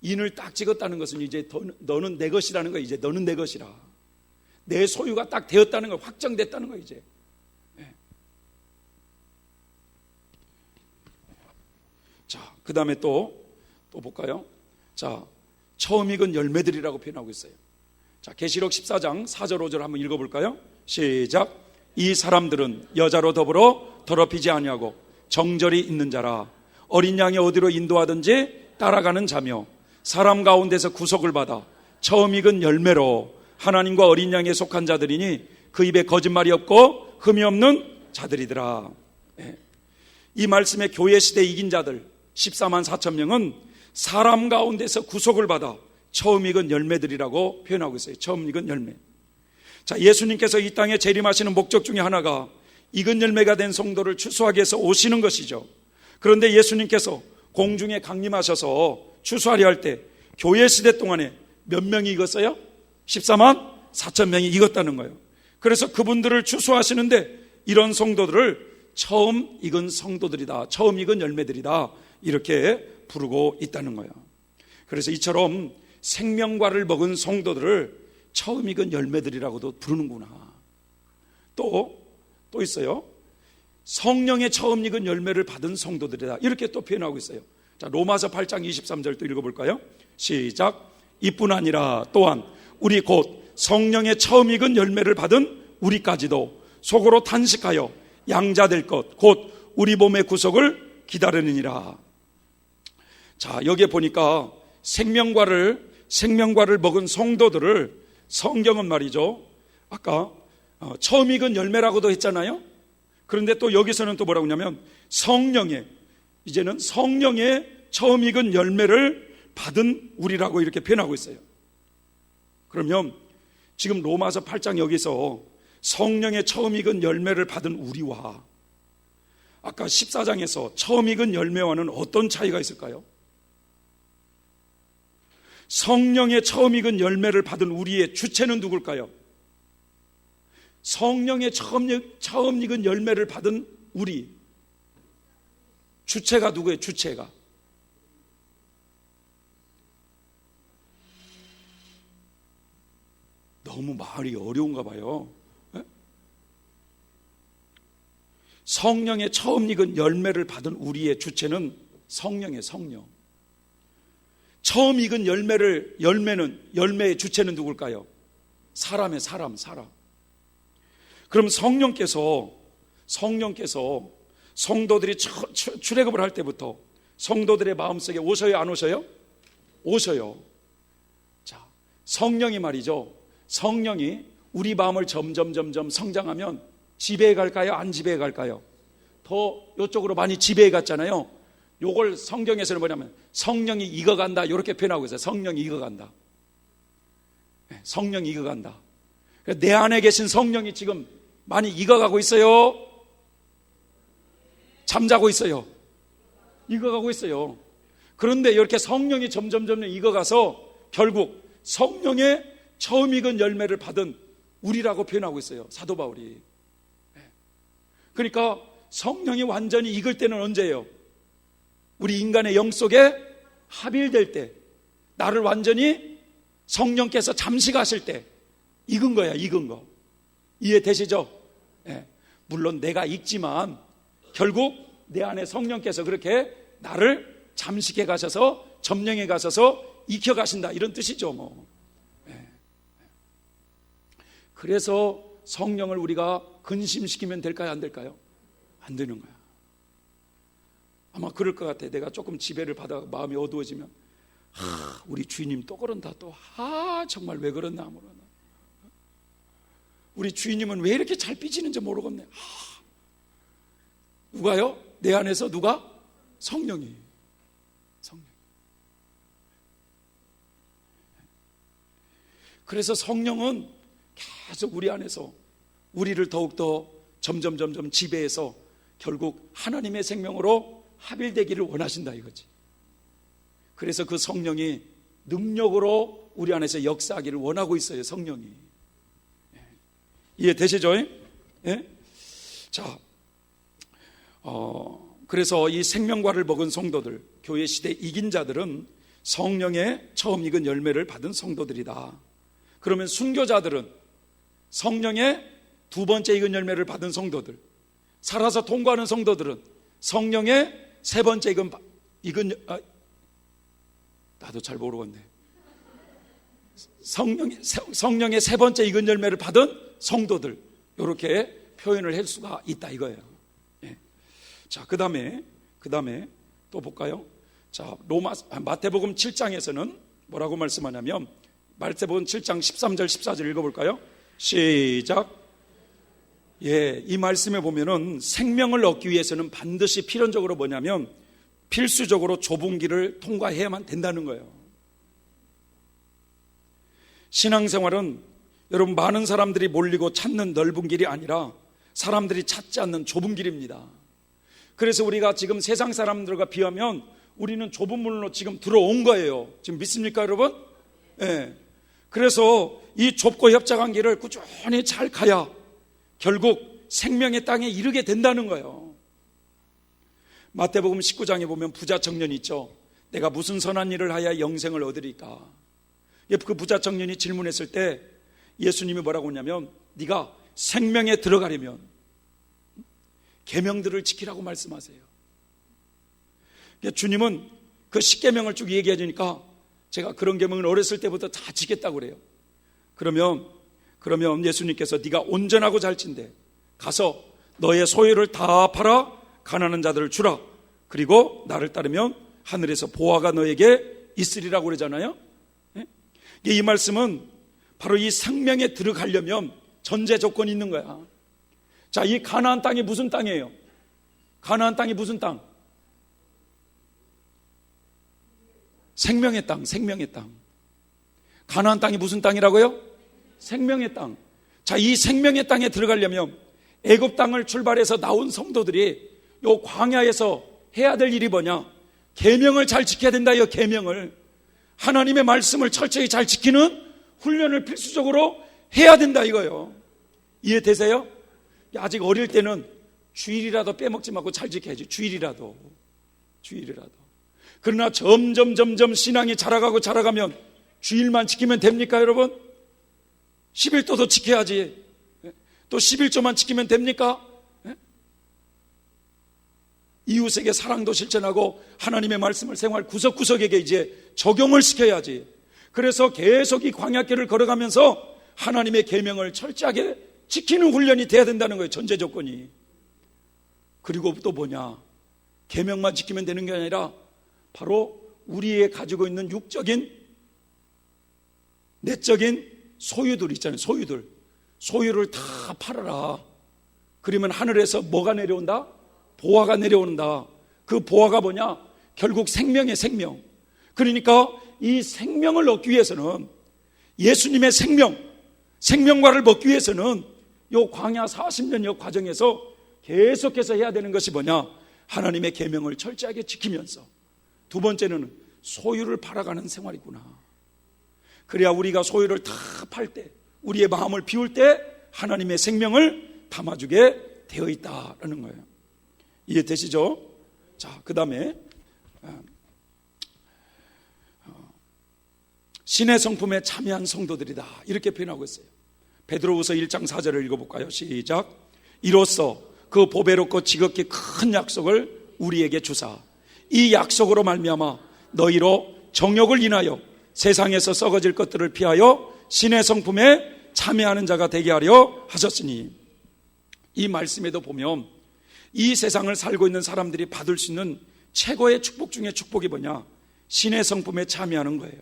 Speaker 1: 인을 딱 찍었다는 것은 이제 너는 내 것이라는 거예요. 이제 너는 내 것이라. 내 소유가 딱 되었다는 거, 확정됐다는 거 이제. 자, 그 다음에 또 볼까요? 자, 처음 익은 열매들이라고 표현하고 있어요. 자, 계시록 14장 4절 5절 한번 읽어볼까요? 시작. 이 사람들은 여자로 더불어 더럽히지 아니하고 정절이 있는 자라. 어린 양이 어디로 인도하든지 따라가는 자며 사람 가운데서 구속을 받아 처음 익은 열매로 하나님과 어린 양에 속한 자들이니 그 입에 거짓말이 없고 흠이 없는 자들이더라. 이 말씀의 교회 시대 이긴 자들 14만 4천 명은 사람 가운데서 구속을 받아 처음 익은 열매들이라고 표현하고 있어요. 처음 익은 열매. 자, 예수님께서 이 땅에 재림하시는 목적 중에 하나가 익은 열매가 된 성도를 추수하기 위해서 오시는 것이죠. 그런데 예수님께서 공중에 강림하셔서 추수하려 할 때 교회 시대 동안에 몇 명이 익었어요? 14만 4천 명이 익었다는 거예요. 그래서 그분들을 추수하시는데 이런 성도들을 처음 익은 성도들이다, 처음 익은 열매들이다, 이렇게 부르고 있다는 거예요. 그래서 이처럼 생명과를 먹은 성도들을 처음 익은 열매들이라고도 부르는구나. 또 있어요. 성령의 처음 익은 열매를 받은 성도들이다, 이렇게 또 표현하고 있어요. 자, 로마서 8장 23절 또 읽어볼까요? 시작. 이뿐 아니라 또한 우리 곧 성령의 처음 익은 열매를 받은 우리까지도 속으로 탄식하여 양자될 것 곧 우리 몸의 구속을 기다리느니라. 자, 여기에 보니까 생명과를 먹은 성도들을 성경은 말이죠, 아까 처음 익은 열매라고도 했잖아요. 그런데 또 여기서는 또 뭐라고 하냐면 이제는 성령의 처음 익은 열매를 받은 우리라고 이렇게 표현하고 있어요. 그러면 지금 로마서 8장 여기서 성령의 처음 익은 열매를 받은 우리와 아까 14장에서 처음 익은 열매와는 어떤 차이가 있을까요? 성령의 처음 익은 열매를 받은 우리의 주체는 누굴까요? 성령의 처음 익은 열매를 받은 우리 주체가 누구예요? 주체가 너무 말이 어려운가 봐요. 성령의 처음 익은 열매를 받은 우리의 주체는 성령의 성령. 처음 익은 열매의 주체는 누굴까요? 사람. 그럼 성령께서 성도들이 출애굽을 할 때부터 성도들의 마음속에 오셔요, 안 오셔요? 오셔요. 자, 성령이 말이죠. 성령이 우리 마음을 점점 성장하면 지배해 갈까요? 안 지배해 갈까요? 더 이쪽으로 많이 지배해 갔잖아요. 요걸 성경에서는 뭐냐면 성령이 익어간다 이렇게 표현하고 있어요. 성령이 익어간다. 성령이 익어간다. 내 안에 계신 성령이 지금 많이 익어가고 있어요? 잠자고 있어요? 익어가고 있어요. 그런데 이렇게 성령이 점점 익어가서 결국 성령의 처음 익은 열매를 받은 우리라고 표현하고 있어요. 사도 바울이. 그러니까 성령이 완전히 익을 때는 언제예요? 우리 인간의 영 속에 합일될 때, 나를 완전히 성령께서 잠식하실 때 익은 거야. 익은 거 이해되시죠? 물론 내가 익지만 결국 내 안에 성령께서 그렇게 나를 잠식해 가셔서 점령해 가셔서 익혀 가신다 이런 뜻이죠. 뭐. 그래서 성령을 우리가 근심시키면 될까요? 안 될까요? 안 되는 거야. 아마 그럴 것 같아. 내가 조금 지배를 받아 마음이 어두워지면 우리 주인님 또 그런다. 정말 왜 그러나 모르나. 우리 주인님은 왜 이렇게 잘 삐지는지 모르겠네. 누가요? 내 안에서 누가? 성령이. 그래서 성령은 계속 우리 안에서 우리를 더욱더 점점 지배해서 결국 하나님의 생명으로 합일되기를 원하신다 이거지. 그래서 그 성령이 능력으로 우리 안에서 역사하기를 원하고 있어요. 성령이. 이해되시죠? 예? 자, 그래서 이 생명과를 먹은 성도들, 교회 시대 이긴 자들은 성령의 처음 익은 열매를 받은 성도들이다. 그러면 순교자들은 성령의 두 번째 익은 열매를 받은 성도들, 살아서 통과하는 성도들은 성령의 세 번째 나도 잘 모르겠네. 성령의 세 번째 익은 열매를 받은 성도들, 이렇게 표현을 할 수가 있다 이거예요. 예. 자, 그 다음에 또 볼까요? 자, 마태복음 7장에서는 뭐라고 말씀하냐면, 마태복음 7장 13절 14절 읽어볼까요? 시작. 예, 이 말씀에 보면은 생명을 얻기 위해서는 반드시 필연적으로 뭐냐면 필수적으로 좁은 길을 통과해야만 된다는 거예요. 신앙생활은 여러분 많은 사람들이 몰리고 찾는 넓은 길이 아니라 사람들이 찾지 않는 좁은 길입니다. 그래서 우리가 지금 세상 사람들과 비하면 우리는 좁은 문으로 지금 들어온 거예요. 지금 믿습니까 여러분? 예. 그래서 이 좁고 협착한 길을 꾸준히 잘 가야 결국 생명의 땅에 이르게 된다는 거예요. 마태복음 19장에 보면 부자 청년이 있죠. 내가 무슨 선한 일을 하여 영생을 얻으리까? 그 부자 청년이 질문했을 때 예수님이 뭐라고 했냐면, 네가 생명에 들어가려면 계명들을 지키라고 말씀하세요. 주님은 그 10계명을 쭉 얘기해 주니까 제가 그런 계명을 어렸을 때부터 다 지켰다고 그래요. 그러면 예수님께서 네가 온전하고 잘진대 가서 너의 소유를 다 팔아 가난한 자들을 주라. 그리고 나를 따르면 하늘에서 보화가 너에게 있으리라고 그러잖아요. 이 말씀은 바로 이 생명에 들어가려면 전제 조건이 있는 거야. 자, 이 가나안 땅이 무슨 땅이에요? 가나안 땅이 무슨 땅? 생명의 땅, 생명의 땅. 가나안 땅이 무슨 땅이라고요? 생명의 땅. 자, 이 생명의 땅에 들어가려면 애굽 땅을 출발해서 나온 성도들이 요 광야에서 해야 될 일이 뭐냐? 계명을 잘 지켜야 된다. 이 계명을 하나님의 말씀을 철저히 잘 지키는 훈련을 필수적으로 해야 된다 이거예요. 이해되세요? 아직 어릴 때는 주일이라도 빼먹지 말고 잘 지켜야지. 주일이라도. 그러나 점점 신앙이 자라가면 주일만 지키면 됩니까 여러분? 11도도 지켜야지. 또 11조만 지키면 됩니까? 이웃에게 사랑도 실천하고 하나님의 말씀을 생활 구석구석에게 이제 적용을 시켜야지. 그래서 계속 이 광야길을 걸어가면서 하나님의 계명을 철저하게 지키는 훈련이 돼야 된다는 거예요. 전제 조건이. 그리고 또 뭐냐, 계명만 지키면 되는 게 아니라 바로 우리의 가지고 있는 육적인 내적인 소유들 있잖아요. 소유를 다 팔아라. 그러면 하늘에서 뭐가 내려온다? 보화가 내려온다. 그 보화가 뭐냐? 결국 생명의 생명. 그러니까 이 생명을 얻기 위해서는, 예수님의 생명과를 먹기 위해서는 요 광야 40년여 과정에서 계속해서 해야 되는 것이 뭐냐? 하나님의 계명을 철저하게 지키면서, 두 번째는 소유를 팔아가는 생활이구나. 그래야 우리가 소유를 다 팔 때, 우리의 마음을 비울 때 하나님의 생명을 담아주게 되어 있다라는 거예요. 이해되시죠? 자, 그 다음에 신의 성품에 참여한 성도들이다 이렇게 표현하고 있어요. 베드로후서 1장 4절을 읽어볼까요? 시작. 이로써 그 보배롭고 지극히 큰 약속을 우리에게 주사 이 약속으로 말미암아 너희로 정욕을 인하여 세상에서 썩어질 것들을 피하여 신의 성품에 참여하는 자가 되게 하려 하셨으니, 이 말씀에도 보면 이 세상을 살고 있는 사람들이 받을 수 있는 최고의 축복 중에 축복이 뭐냐? 신의 성품에 참여하는 거예요.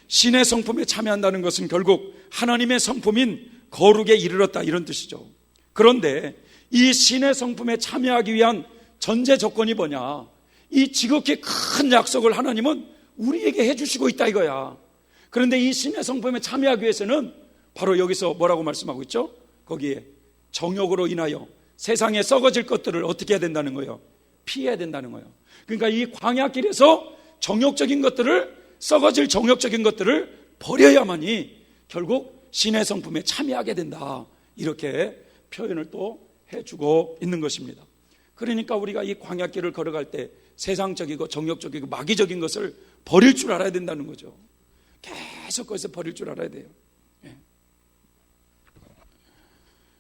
Speaker 1: 신의 성품에 참여한다는 것은 결국 하나님의 성품인 거룩에 이르렀다 이런 뜻이죠. 그런데 이 신의 성품에 참여하기 위한 전제 조건이 뭐냐? 이 지극히 큰 약속을 하나님은 우리에게 해주시고 있다 이거야. 그런데 이 신의 성품에 참여하기 위해서는 바로 여기서 뭐라고 말씀하고 있죠? 거기에 정욕으로 인하여 세상에 썩어질 것들을 어떻게 해야 된다는 거예요? 피해야 된다는 거예요. 그러니까 이 광야길에서 정욕적인 것들을, 썩어질 정욕적인 것들을 버려야만이 결국 신의 성품에 참여하게 된다, 이렇게 표현을 또 해주고 있는 것입니다. 그러니까 우리가 이 광야길을 걸어갈 때 세상적이고 정욕적이고 마귀적인 것을 버릴 줄 알아야 된다는 거죠. 계속 거기서 버릴 줄 알아야 돼요.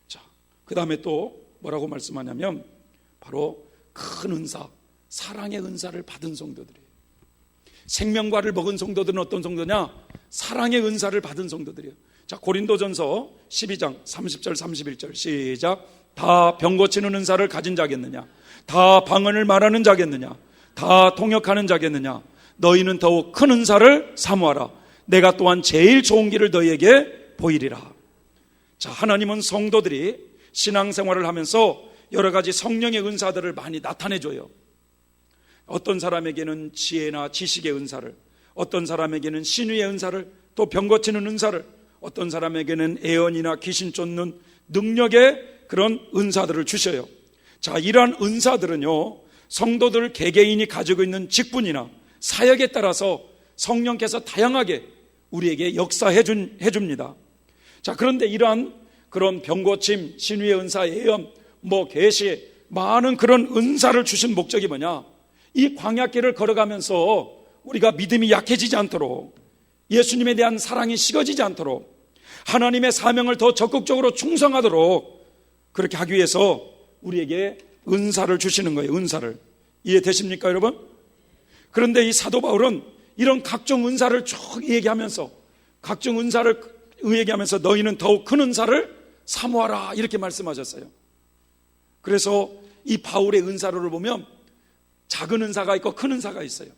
Speaker 1: 자, 그 다음에 또 뭐라고 말씀하냐면 바로 큰 은사, 사랑의 은사를 받은 성도들이에요. 생명과를 먹은 성도들은 어떤 성도냐? 사랑의 은사를 받은 성도들이에요. 자, 고린도전서 12장 30절 31절 시작. 다 병 고치는 은사를 가진 자겠느냐? 다 방언을 말하는 자겠느냐? 다 통역하는 자겠느냐? 너희는 더욱 큰 은사를 사모하라. 내가 또한 제일 좋은 길을 너희에게 보이리라. 자, 하나님은 성도들이 신앙생활을 하면서 여러 가지 성령의 은사들을 많이 나타내줘요. 어떤 사람에게는 지혜나 지식의 은사를, 어떤 사람에게는 신유의 은사를, 또 병 고치는 은사를, 어떤 사람에게는 애언이나 귀신 쫓는 능력의 그런 은사들을 주셔요. 자, 이러한 은사들은요, 성도들 개개인이 가지고 있는 직분이나 사역에 따라서 성령께서 다양하게 우리에게 역사해 줍니다. 자, 그런데 이러한 그런 병고침, 신유의 은사, 예언, 계시, 많은 그런 은사를 주신 목적이 뭐냐? 이 광야길을 걸어가면서 우리가 믿음이 약해지지 않도록, 예수님에 대한 사랑이 식어지지 않도록, 하나님의 사명을 더 적극적으로 충성하도록 그렇게 하기 위해서 우리에게 은사를 주시는 거예요. 은사를. 이해되십니까 여러분? 그런데 이 사도 바울은 이런 각종 은사를 쭉 얘기하면서, 각종 은사를 얘기하면서 너희는 더욱 큰 은사를 사모하라 이렇게 말씀하셨어요. 그래서 이 바울의 은사를 보면 작은 은사가 있고 큰 은사가 있어요.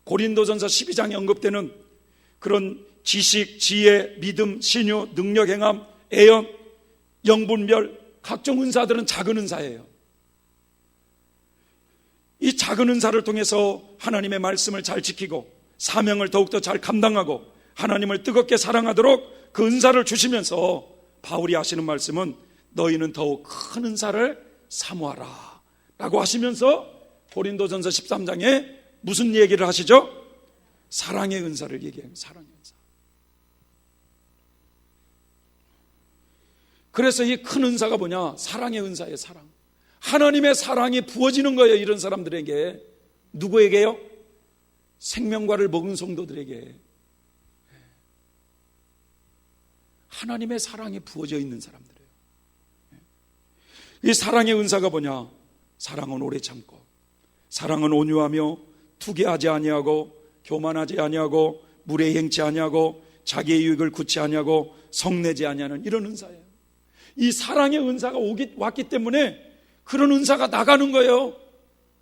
Speaker 1: 고린도전서 12장에 언급되는 그런 지식, 지혜, 믿음, 신유, 능력, 행함, 애언, 영분별 각종 은사들은 작은 은사예요. 이 작은 은사를 통해서 하나님의 말씀을 잘 지키고 사명을 더욱더 잘 감당하고 하나님을 뜨겁게 사랑하도록 그 은사를 주시면서 바울이 하시는 말씀은 너희는 더욱 큰 은사를 사모하라 라고 하시면서 고린도전서 13장에 무슨 얘기를 하시죠? 사랑의 은사를 얘기해요. 사랑의 은사. 그래서 이 큰 은사가 뭐냐? 사랑의 은사예요. 사랑. 하나님의 사랑이 부어지는 거예요. 이런 사람들에게. 누구에게요? 생명과를 먹은 성도들에게. 하나님의 사랑이 부어져 있는 사람들이에요. 이 사랑의 은사가 뭐냐? 사랑은 오래 참고, 사랑은 온유하며 투기하지 아니하고 교만하지 아니하고 무례 행치 아니하고 자기의 유익을 굳지 아니하고 성내지 아니하는 이런 은사예요. 이 사랑의 은사가 왔기 때문에 그런 은사가 나가는 거예요.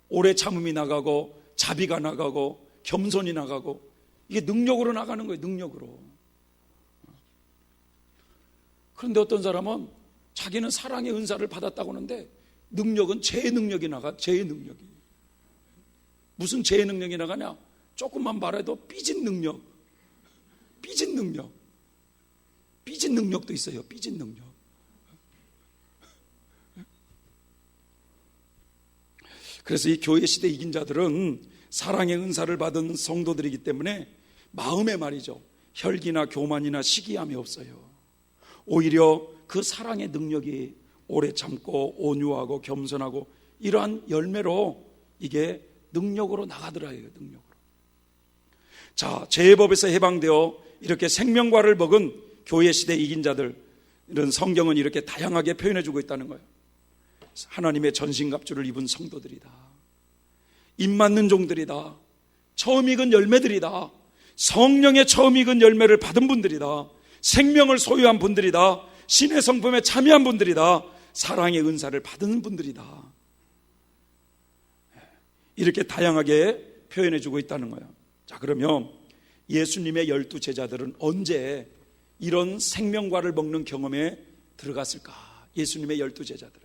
Speaker 1: 오래 참음이 나가고 자비가 나가고 겸손이 나가고 이게 능력으로 나가는 거예요. 능력으로. 그런데 어떤 사람은 자기는 사랑의 은사를 받았다고 하는데 능력은 죄의 능력이 나가. 죄의 능력이. 무슨 죄의 능력이 나가냐? 조금만 말해도 삐진 능력. 삐진 능력. 삐진 능력도 있어요. 삐진 능력. 그래서 이 교회 시대 이긴 자들은 사랑의 은사를 받은 성도들이기 때문에 마음에 말이죠, 혈기나 교만이나 시기함이 없어요. 오히려 그 사랑의 능력이 오래 참고 온유하고 겸손하고 이러한 열매로 이게 능력으로 나가더라요. 능력으로. 자, 죄의 법에서 해방되어 이렇게 생명과를 먹은 교회 시대 이긴 자들, 이런 성경은 이렇게 다양하게 표현해주고 있다는 거예요. 하나님의 전신갑주를 입은 성도들이다. 입 맞는 종들이다. 처음 익은 열매들이다. 성령의 처음 익은 열매를 받은 분들이다. 생명을 소유한 분들이다. 신의 성품에 참여한 분들이다. 사랑의 은사를 받은 분들이다. 이렇게 다양하게 표현해주고 있다는 거예요. 자, 그러면 예수님의 12 제자들은 언제 이런 생명과를 먹는 경험에 들어갔을까? 예수님의 12 제자들은.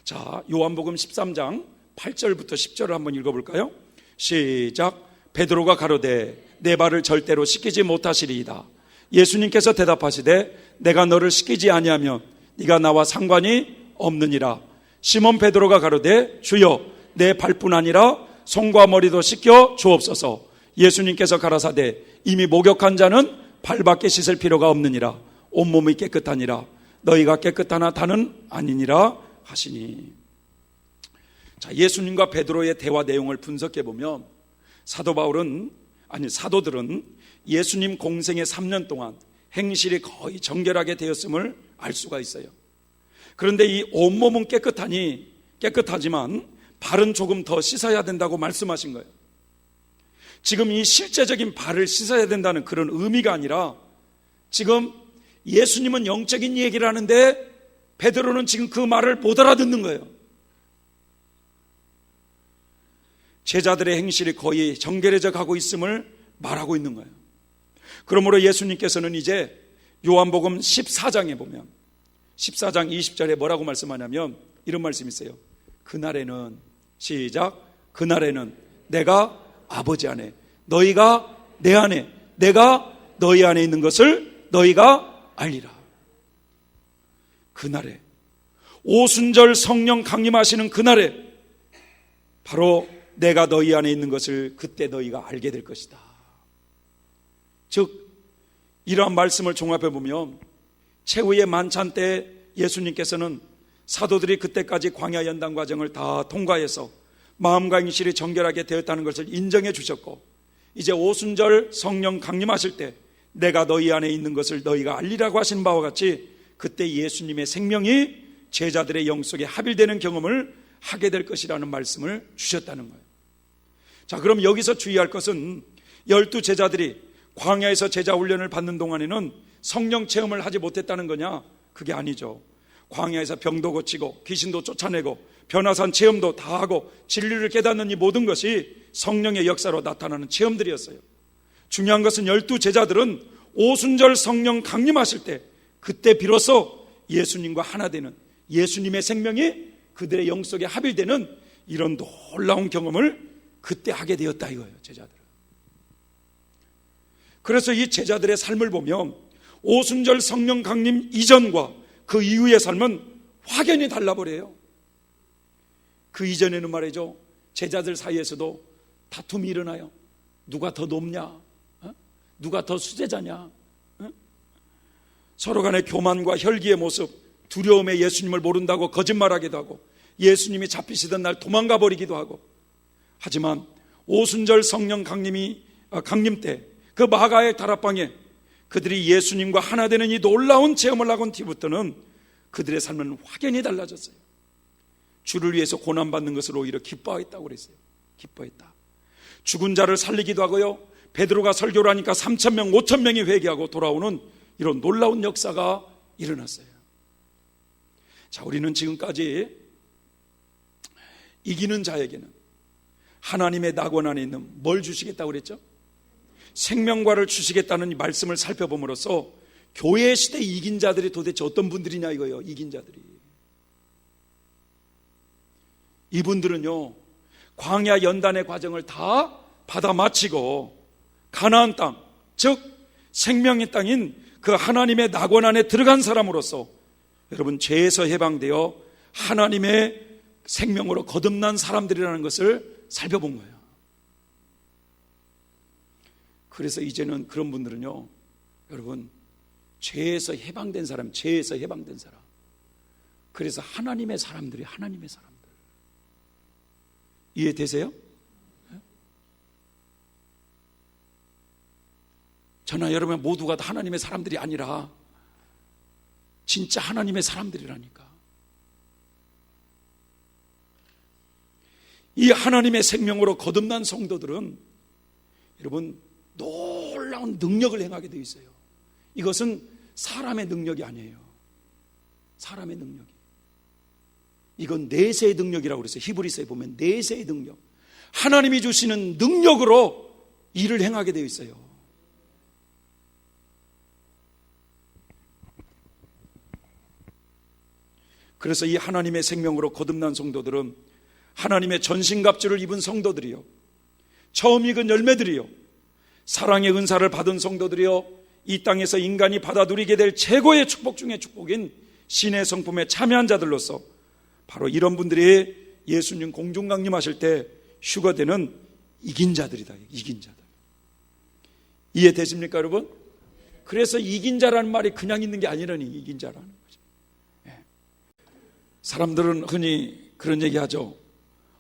Speaker 1: 자, 요한복음 13장 8절부터 10절을 한번 읽어볼까요? 시작. 베드로가 가로되 내 발을 절대로 씻기지 못하시리이다. 예수님께서 대답하시되 내가 너를 씻기지 아니하면 네가 나와 상관이 없느니라. 시몬 베드로가 가로되 주여 내 발뿐 아니라 손과 머리도 씻겨 주옵소서. 예수님께서 가라사대 이미 목욕한 자는 발밖에 씻을 필요가 없느니라. 온몸이 깨끗하니라. 너희가 깨끗하나 다는 아니니라 하시니. 자, 예수님과 베드로의 대화 내용을 분석해 보면 사도들은 예수님 공생의 3년 동안 행실이 거의 정결하게 되었음을 알 수가 있어요. 그런데 이 온몸은 깨끗하지만 발은 조금 더 씻어야 된다고 말씀하신 거예요. 지금 이 실제적인 발을 씻어야 된다는 그런 의미가 아니라 지금 예수님은 영적인 얘기를 하는데 베드로는 지금 그 말을 못 알아듣는 거예요. 제자들의 행실이 거의 정결해져 가고 있음을 말하고 있는 거예요. 그러므로 예수님께서는 이제 요한복음 14장에 보면 14장 20절에 뭐라고 말씀하냐면 이런 말씀이 있어요. 그날에는 시작. 그날에는 내가 아버지 안에, 너희가 내 안에, 내가 너희 안에 있는 것을 너희가 알리라. 그날에, 오순절 성령 강림하시는 그날에 바로 내가 너희 안에 있는 것을 그때 너희가 알게 될 것이다. 즉 이러한 말씀을 종합해 보면 최후의 만찬 때 예수님께서는 사도들이 그때까지 광야 연단 과정을 다 통과해서 마음과 행실이 정결하게 되었다는 것을 인정해 주셨고, 이제 오순절 성령 강림하실 때 내가 너희 안에 있는 것을 너희가 알리라고 하신 바와 같이 그때 예수님의 생명이 제자들의 영속에 합일되는 경험을 하게 될 것이라는 말씀을 주셨다는 거예요. 자, 그럼 여기서 주의할 것은 12 제자들이 광야에서 제자 훈련을 받는 동안에는 성령 체험을 하지 못했다는 거냐? 그게 아니죠. 광야에서 병도 고치고 귀신도 쫓아내고 변화산 체험도 다 하고 진리를 깨닫는 이 모든 것이 성령의 역사로 나타나는 체험들이었어요. 중요한 것은 12 제자들은 오순절 성령 강림하실 때 그때 비로소 예수님과 하나 되는, 예수님의 생명이 그들의 영속에 합일되는 이런 놀라운 경험을 그때 하게 되었다 이거예요. 제자들은. 그래서 이 제자들의 삶을 보면 오순절 성령 강림 이전과 그 이후의 삶은 확연히 달라버려요. 그 이전에는 말이죠, 제자들 사이에서도 다툼이 일어나요. 누가 더 높냐? 누가 더 수제자냐? 서로 간의 교만과 혈기의 모습, 두려움에 예수님을 모른다고 거짓말하기도 하고 예수님이 잡히시던 날 도망가 버리기도 하고. 하지만 오순절 성령 강림 때 그 마가의 다락방에 그들이 예수님과 하나 되는 이 놀라운 체험을 하곤 뒤부터는 그들의 삶은 확연히 달라졌어요. 주를 위해서 고난받는 것을 오히려 기뻐했다고 그랬어요. 기뻐했다. 죽은 자를 살리기도 하고요, 베드로가 설교를 하니까 3,000명, 5,000명이 회개하고 돌아오는 이런 놀라운 역사가 일어났어요. 자, 우리는 지금까지 이기는 자에게는 하나님의 낙원 안에 있는 뭘 주시겠다고 그랬죠? 생명과를 주시겠다는 이 말씀을 살펴봄으로써 교회 시대 이긴 자들이 도대체 어떤 분들이냐 이거예요. 이긴 자들이. 이분들은요, 광야 연단의 과정을 다 받아 마치고 가나안 땅, 즉 생명의 땅인 그 하나님의 낙원 안에 들어간 사람으로서 여러분 죄에서 해방되어 하나님의 생명으로 거듭난 사람들이라는 것을 살펴본 거예요. 그래서 이제는 그런 분들은요, 여러분 죄에서 해방된 사람, 죄에서 해방된 사람. 그래서 하나님의 사람들이 하나님의 사람들. 이해되세요? 저나 여러분 모두가 다 하나님의 사람들이 아니라 진짜 하나님의 사람들이라니까. 이 하나님의 생명으로 거듭난 성도들은 여러분 놀라운 능력을 행하게 되어 있어요. 이것은 사람의 능력이 아니에요. 사람의 능력이. 이건 내세의 능력이라고 그랬어요. 히브리서에 보면 내세의 능력. 하나님이 주시는 능력으로 일을 행하게 되어 있어요. 그래서 이 하나님의 생명으로 거듭난 성도들은 하나님의 전신갑주를 입은 성도들이요, 처음 익은 열매들이요, 사랑의 은사를 받은 성도들이요, 이 땅에서 인간이 받아 누리게 될 최고의 축복 중의 축복인 신의 성품에 참여한 자들로서 바로 이런 분들이 예수님 공중 강림하실 때 휴거되는 이긴 자들이다. 이긴 자들. 이해되십니까 여러분? 그래서 이긴 자라는 말이 그냥 있는 게 아니라니, 이긴 자라는 거죠. 사람들은 흔히 그런 얘기 하죠.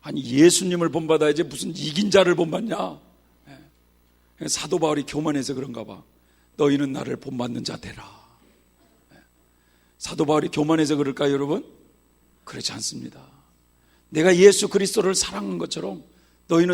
Speaker 1: 아니 예수님을 본받아야지 무슨 이긴 자를 본받냐. 사도 바울이 교만해서 그런가 봐. 너희는 나를 본받는 자 되라. 사도 바울이 교만해서 그럴까요 여러분? 그렇지 않습니다. 내가 예수 그리스도를 사랑한 것처럼